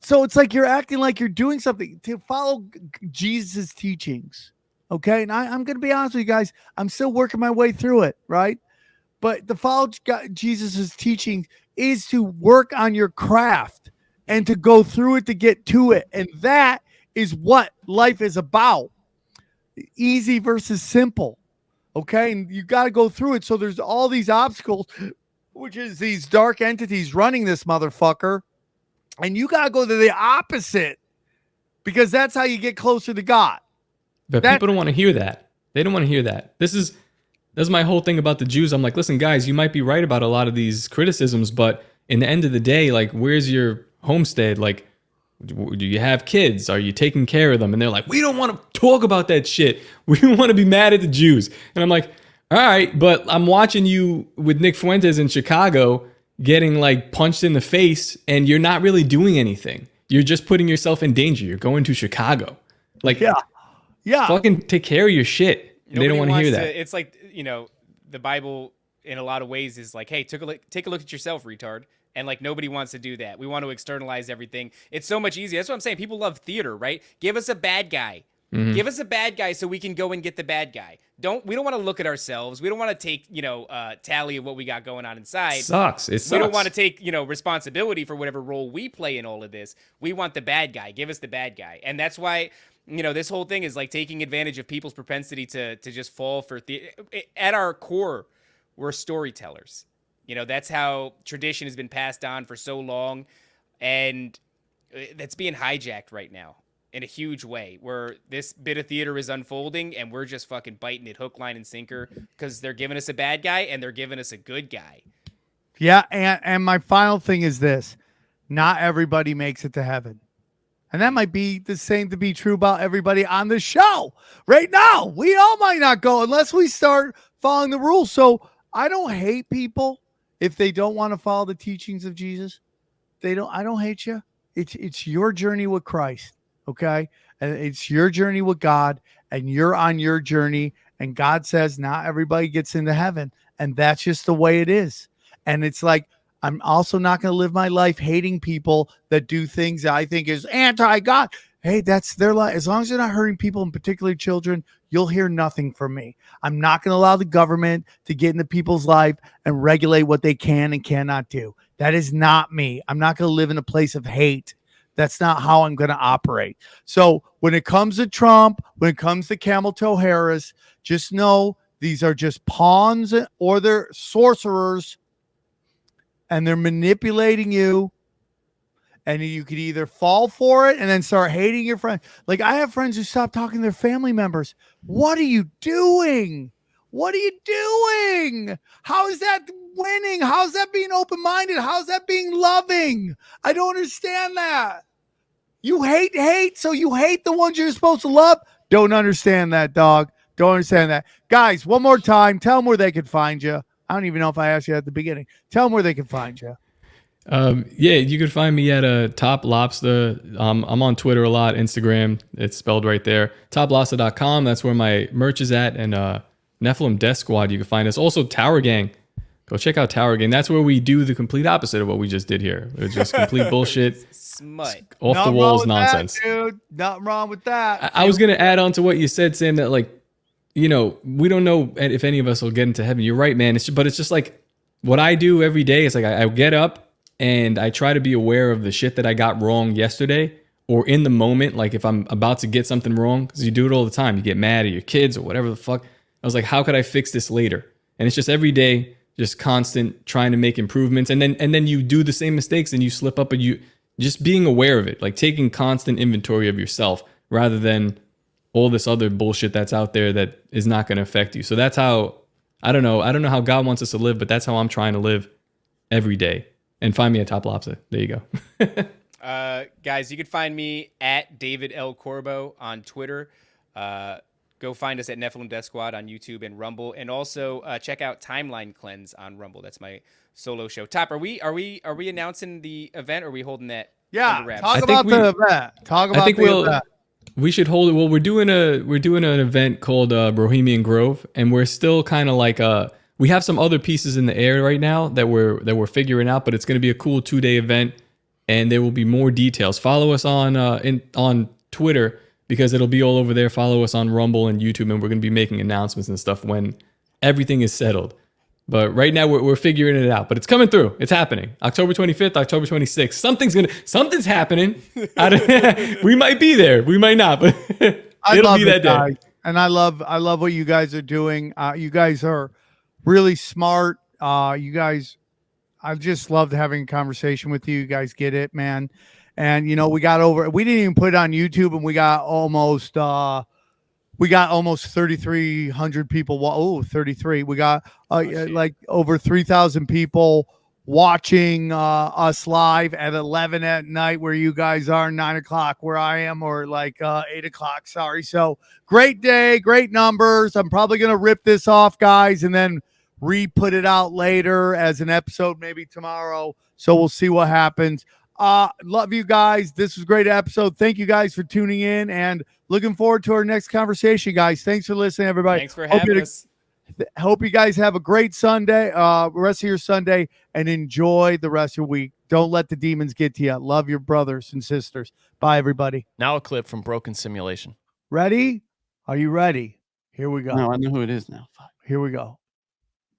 it's like you're acting like you're doing something to follow Jesus' teachings. Okay. And I'm going to be honest with you guys. I'm still working my way through it. Right. But to follow Jesus' teaching is to work on your craft and to go through it to get to it. And that is what life is about. Easy versus simple. Okay. And you got to go through it. So there's all these obstacles, which is these dark entities running this motherfucker. And you got to go to the opposite because that's how you get closer to God. But people don't want to hear that. They don't want to hear that. That's my whole thing about the Jews. I'm like, listen, guys, you might be right about a lot of these criticisms, but in the end of the day, like, where's your homestead? Like, Do you have kids? Are you taking care of them? And they're like, we don't want to talk about that shit. We don't want to be mad at the Jews. And I'm like, all right, but I'm watching you with Nick Fuentes in Chicago getting like punched in the face, and you're not really doing anything. You're just putting yourself in danger. You're going to Chicago. Like, yeah, fucking take care of your shit. They don't want to hear that. It's like, the Bible in a lot of ways is like, hey, take a look at yourself, retard. And like, nobody wants to do that. We want to externalize everything. It's so much easier. That's what I'm saying. People love theater, right? Give us a bad guy. Mm-hmm. Give us a bad guy so we can go and get the bad guy. We don't want to look at ourselves. We don't want to take, tally of what we got going on inside. It sucks. We don't want to take, responsibility for whatever role we play in all of this. We want the bad guy. Give us the bad guy. And that's why, this whole thing is like taking advantage of people's propensity to just fall for at our core, we're storytellers. That's how tradition has been passed on for so long, and that's being hijacked right now in a huge way, where this bit of theater is unfolding and we're just fucking biting it hook, line, and sinker because they're giving us a bad guy and they're giving us a good guy. Yeah, and my final thing is this. Not everybody makes it to heaven. And that might be the same to be true about everybody on the show right now. We all might not go unless we start following the rules. So I don't hate people if they don't want to follow the teachings of Jesus. I don't hate you. It's your journey with Christ. Okay. And it's your journey with God, and you're on your journey. And God says not everybody gets into heaven. And that's just the way it is. And it's like, I'm also not going to live my life hating people that do things that I think is anti-God. Hey, that's their life. As long as they're not hurting people, in particular children, you'll hear nothing from me. I'm not going to allow the government to get into people's life and regulate what they can and cannot do. That is not me. I'm not going to live in a place of hate. That's not how I'm going to operate. So when it comes to Trump, when it comes to Camel Toe Harris, just know these are just pawns or they're sorcerers, and they're manipulating you. And you could either fall for it and then start hating your friend. Like, I have friends who stop talking to their family members. What are you doing? What are you doing? How is that winning? How is that being open-minded? How is that being loving? I don't understand that. You hate, so you hate the ones you're supposed to love? Don't understand that, dog. Don't understand that. Guys, one more time, tell them where they can find you. I don't even know if I asked you at the beginning. Tell them where they can find you. Yeah, you can find me at Top Lobsta. I'm on Twitter a lot, Instagram. It's spelled right there. TopLobsta.com. That's where my merch is at. And Nephilim Death Squad, you can find us. Also, Tower Gang. Go check out Tower Gang. That's where we do the complete opposite of what we just did here. It's just complete bullshit. Smut. Off Nothing the walls wrong with nonsense. that, dude. Nothing wrong with that. I was going to add on to what you said, Sam, that like, we don't know if any of us will get into heaven. You're right, man. But it's just like what I do every day is like I get up and I try to be aware of the shit that I got wrong yesterday or in the moment. Like if I'm about to get something wrong, because you do it all the time. You get mad at your kids or whatever the fuck. I was like, how could I fix this later? And it's just every day, just constant trying to make improvements. And then you do the same mistakes and you slip up, and you just being aware of it, like taking constant inventory of yourself rather than all this other bullshit that's out there that is not going to affect you. So that's how, I don't know how God wants us to live, but that's how I'm trying to live every day. And find me at Top Lobsta. There you go. Guys, you can find me at David L. Corbo on Twitter. Go find us at Nephilim Death Squad on YouTube and Rumble. And also check out Timeline Cleanse on Rumble. That's my solo show. Top, are we announcing the event, or are we holding that under wraps? Talk about the event. Talk about the event. We should hold it. Well, we're doing an event called Bohemian Grove, and we're still kind of like we have some other pieces in the air right now that we're figuring out, but it's going to be a cool 2-day event, and there will be more details. Follow us on Twitter, because it'll be all over there. Follow us on Rumble and YouTube, and we're going to be making announcements and stuff when everything is settled. But right now we're figuring it out. But it's coming through. It's happening. October 25th, October 26th. Something's happening. We might be there. We might not. But it'll be that day. And I love what you guys are doing. You guys are really smart. You guys, I've just loved having a conversation with you. You guys get it, man. And we didn't even put it on YouTube, and we got almost 3,300 people. 33. We got like over 3,000 people watching us live at 11 at night where you guys are, 9 o'clock where I am, or like 8 o'clock. Sorry. So great day, great numbers. I'm probably going to rip this off, guys, and then re-put it out later as an episode, maybe tomorrow. So we'll see what happens. Love you guys. This was a great episode. Thank you guys for tuning in and looking forward to our next conversation, guys. Thanks for listening, everybody. Thanks for having us. Hope you guys have a great Sunday, rest of your Sunday, and enjoy the rest of your week. Don't let the demons get to you. Love your brothers and sisters. Bye, everybody. Now a clip from Broken Simulation. Ready? Are you ready? Here we go. No, I know who it is now. Fuck. Here we go.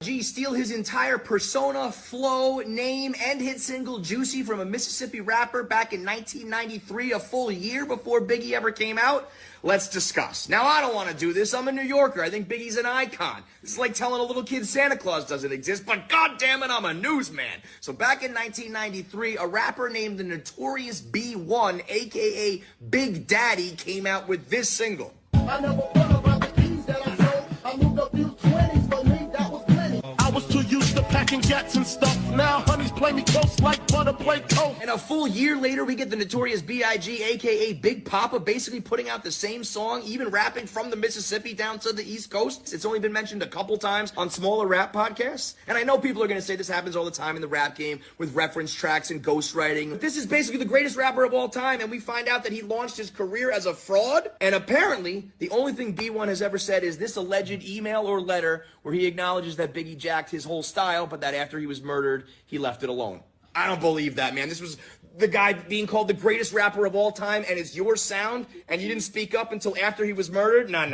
G steal his entire persona, flow, name, and hit single Juicy from a Mississippi rapper back in 1993, a full year before Biggie ever came out? Let's discuss. Now, I don't want to do this. I'm a New Yorker. I think Biggie's an icon. It's like telling a little kid Santa Claus doesn't exist, but goddamn it, I'm a newsman. So back in 1993, a rapper named the Notorious B1, aka Big Daddy, came out with this single. I never thought about the keys that I sold. I moved a few 20s, but me, that was plenty. I was too used to packing gats and stuff. Now honeys play me close like butter play toast. And a full year later, we get the Notorious B.I.G., aka Big Papa, basically putting out the same song, even rapping from the Mississippi down to the East Coast. It's only been mentioned a couple times on smaller rap podcasts. And I know people are going to say this happens all the time in the rap game with reference tracks and ghostwriting. This is basically the greatest rapper of all time, and we find out that he launched his career as a fraud. And apparently, the only thing B1 has ever said is this alleged email or letter where he acknowledges that Biggie jacked his whole style, but that after he was murdered, he left it alone. I don't believe that, man. This was the guy being called the greatest rapper of all time, and it's your sound, and you didn't speak up until after he was murdered? No.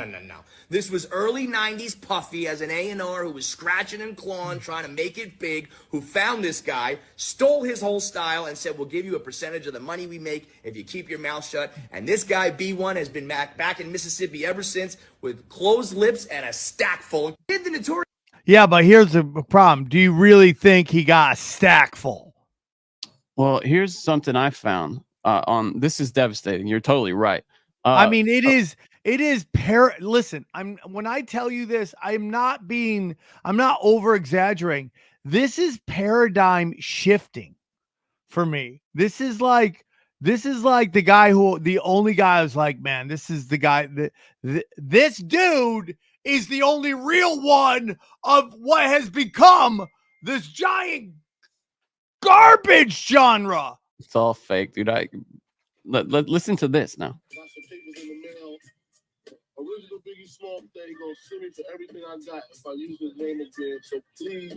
This was early 90s Puffy as an A&R who was scratching and clawing, trying to make it big, who found this guy, stole his whole style, and said, we'll give you a percentage of the money we make if you keep your mouth shut. And this guy, B1, has been back in Mississippi ever since with closed lips and a stack full. Did the Notorious... Yeah, but here's the problem. Do you really think he got a stack full? Well, here's something I found on this is devastating. You're totally right. I mean, it is listen, when I tell you this, I'm not over exaggerating. This is paradigm shifting for me. This is like the only guy who's like, man, this is the guy that this dude is the only real one of what has become this giant garbage genre. It's all fake, dude. Listen to this now. Got some papers in the mail. Original Biggie Small thing gonna sue me for everything I got if I use his name again. So please,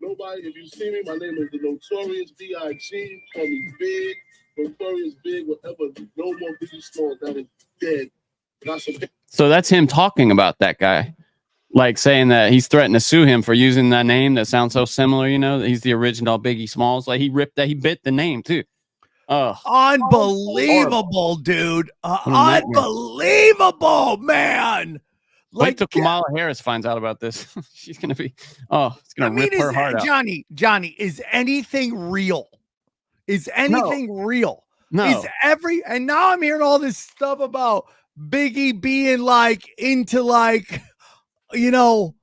nobody, if you see me, my name is the Notorious B.I.G. Call me Big, Notorious Big, whatever. No more Biggie Small. That is dead. Got some. So that's him talking about that guy, like saying that he's threatened to sue him for using that name that sounds so similar. You know, that he's the original Biggie Smalls. Like he bit the name too. Oh, unbelievable, dude! Unbelievable, man! Wait till Kamala Harris finds out about this. She's gonna be, it's gonna rip her heart out. Johnny, is anything real? Is anything real? No. And now I'm hearing all this stuff about Biggie being like into like, you know,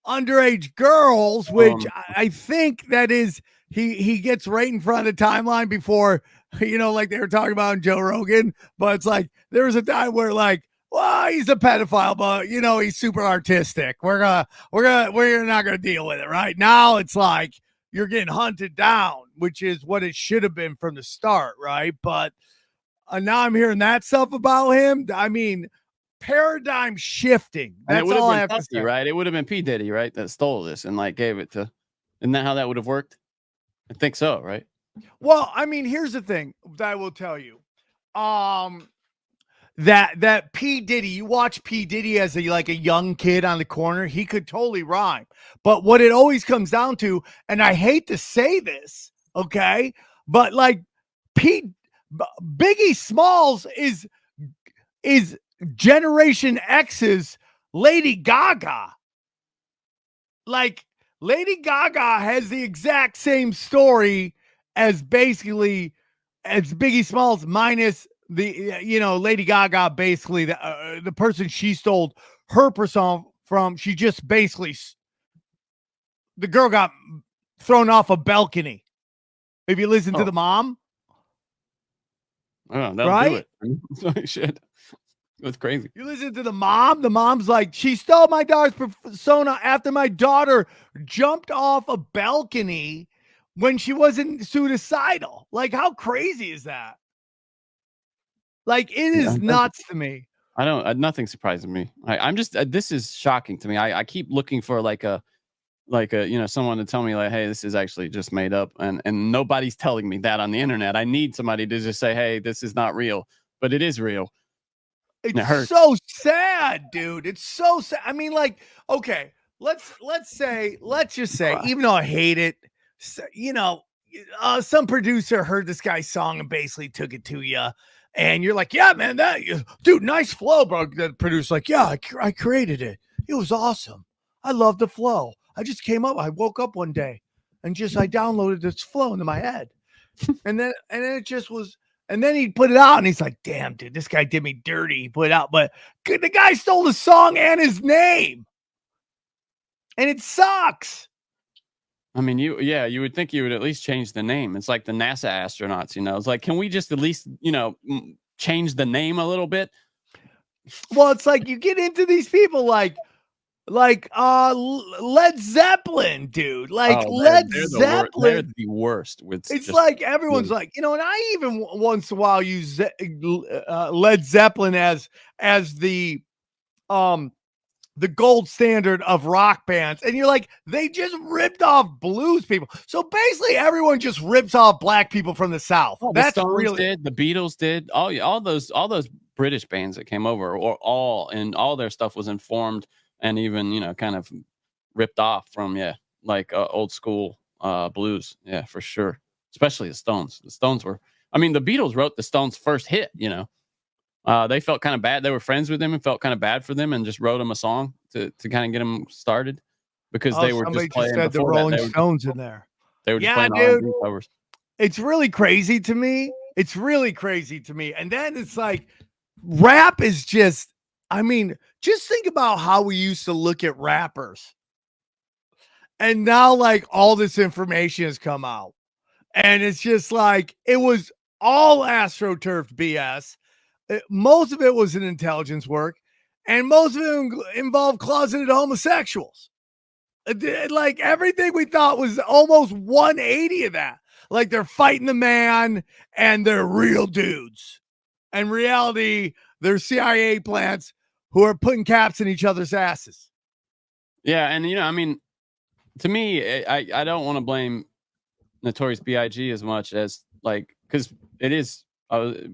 underage girls, which I think that is he gets right in front of the timeline before, you know, like they were talking about in Joe Rogan. But it's like there was a time where like, well, he's a pedophile, but you know, he's super artistic. We're not gonna deal with it right now. It's like you're getting hunted down, which is what it should have been from the start, right? But now I'm hearing that stuff about him. I mean, paradigm shifting. That's all I have to say. Right? It would have been P. Diddy, right, that stole this and like gave it to. Isn't that how that would have worked? I think so, right? Well, I mean, here's the thing that I will tell you. That P. Diddy, you watch P. Diddy as a young kid on the corner, he could totally rhyme. But what it always comes down to, and I hate to say this, okay, but like Biggie Smalls is Generation X's Lady Gaga. Like Lady Gaga has the exact same story as Biggie Smalls minus the, you know, Lady Gaga, basically the person she stole her persona from. She just basically, the girl got thrown off a balcony. If you listen to the mom, Oh, they'll right? do it. Shit. It's crazy. You listen to the mom. The mom's like, she stole my daughter's persona after my daughter jumped off a balcony when she wasn't suicidal. Like, how crazy is that? Like, it is nuts to me. I don't. Nothing surprises me. I'm just. This is shocking to me. I keep looking for like a someone to tell me like, hey, this is actually just made up, and nobody's telling me that on the internet. I need somebody to just say, hey, this is not real, but it is real. It's so sad, dude. It's so sad. I mean, like, okay, let's just say, even though I hate it, some producer heard this guy's song and basically took it to you, and you're like, yeah, man, dude, nice flow, bro. The producer's like, yeah, I created it. It was awesome. I love the flow. I just came up. I woke up one day and I downloaded this flow into my head, and then it just was. And then he put it out and he's like, damn, dude, this guy did me dirty. He put it out, but the guy stole the song and his name. And it sucks. I mean, you would think you would at least change the name. It's like the NASA astronauts, It's like, can we just at least, change the name a little bit? Well, it's like you get into these people like Led Zeppelin, dude. Led Zeppelin. They're the worst. It's like everyone's like, and I even once in a while use Led Zeppelin as the gold standard of rock bands, and you're like, they just ripped off blues people. So basically, everyone just rips off black people from the South. Oh, That's the Stones really did. The Beatles did. All those British bands that came over, all their stuff was informed. And even, kind of ripped off from, old school blues. Yeah, for sure. Especially the Stones. The Stones the Beatles wrote the Stones' first hit, They felt kind of bad. They were friends with them and felt kind of bad for them and just wrote them a song to kind of get them started because they were just playing. Just said the Rolling Stones in there. They were just playing R&B covers. It's really crazy to me. And then it's like rap is just, just think about how we used to look at rappers. And now, like, all this information has come out. And it's just like, it was all astroturfed BS. Most of it was an intelligence work. And most of it involved closeted homosexuals. Like, everything we thought was almost 180 of that. Like, they're fighting the man and they're real dudes. In reality, they're CIA plants who are putting caps in each other's asses. Yeah, and to me, I don't want to blame Notorious B.I.G. as much as because it is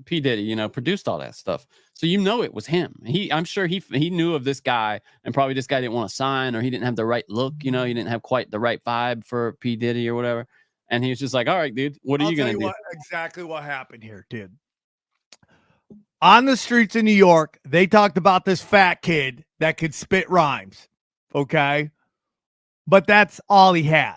P. Diddy, produced all that stuff, so it was him. I'm sure he knew of this guy, and probably this guy didn't want to sign, or he didn't have the right look. He didn't have quite the right vibe for P. Diddy or whatever, and he was just like, all right, dude, what are you gonna do? Exactly what happened here, dude. On the streets of New York, they talked about this fat kid that could spit rhymes, okay? But that's all he had.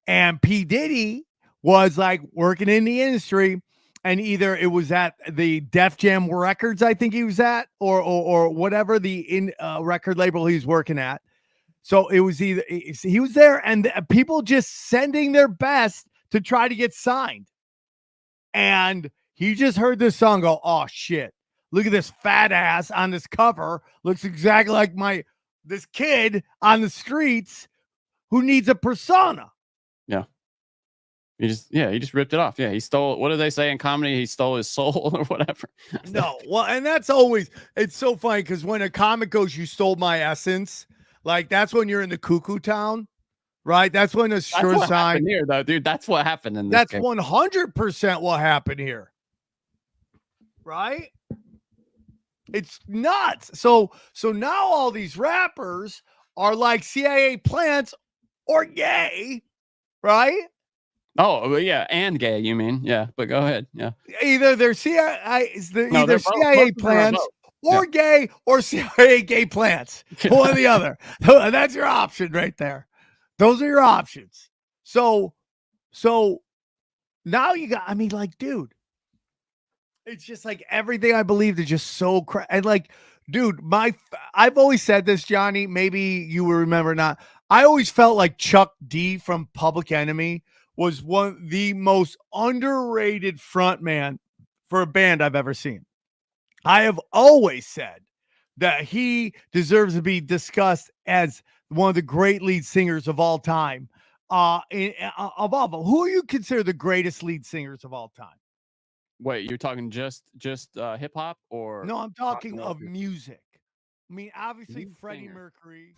And P. Diddy was like working in the industry, and either it was at the Def Jam Records, I think he was at, or whatever the record label he was working at. So it was either he was there, and people just sending their best to try to get signed. And he just heard this song, go, oh shit, look at this fat ass on this cover. Looks exactly like this kid on the streets who needs a persona. Yeah. He just ripped it off. Yeah. He stole, what do they say in comedy? He stole his soul or whatever. No. Well, and that's always, it's so funny because when a comic goes, you stole my essence, like that's when you're in the cuckoo town. Right, that's when a sure sign here, though, dude. That's what happened in this. That's 100% what happened here. Right? It's nuts. So now all these rappers are like CIA plants or gay, right? Oh, yeah, and gay, you mean? Yeah, but go ahead. Yeah. Either they're either CIA plants or gay or CIA gay plants. One or the other. That's your option right there. Those are your options. So now you got, dude, it's just like everything I believed is just so and like, dude, I've always said this, Johnny, maybe you will remember not. I always felt like Chuck D from Public Enemy was one the most underrated frontman for a band I've ever seen. I have always said that he deserves to be discussed as one of the great lead singers of all time. Of all of them, who do you consider the greatest lead singers of all time? Wait, you're talking just hip hop or No, I'm rock talking and of roll? music. I mean, obviously Lead Freddie singer. Mercury.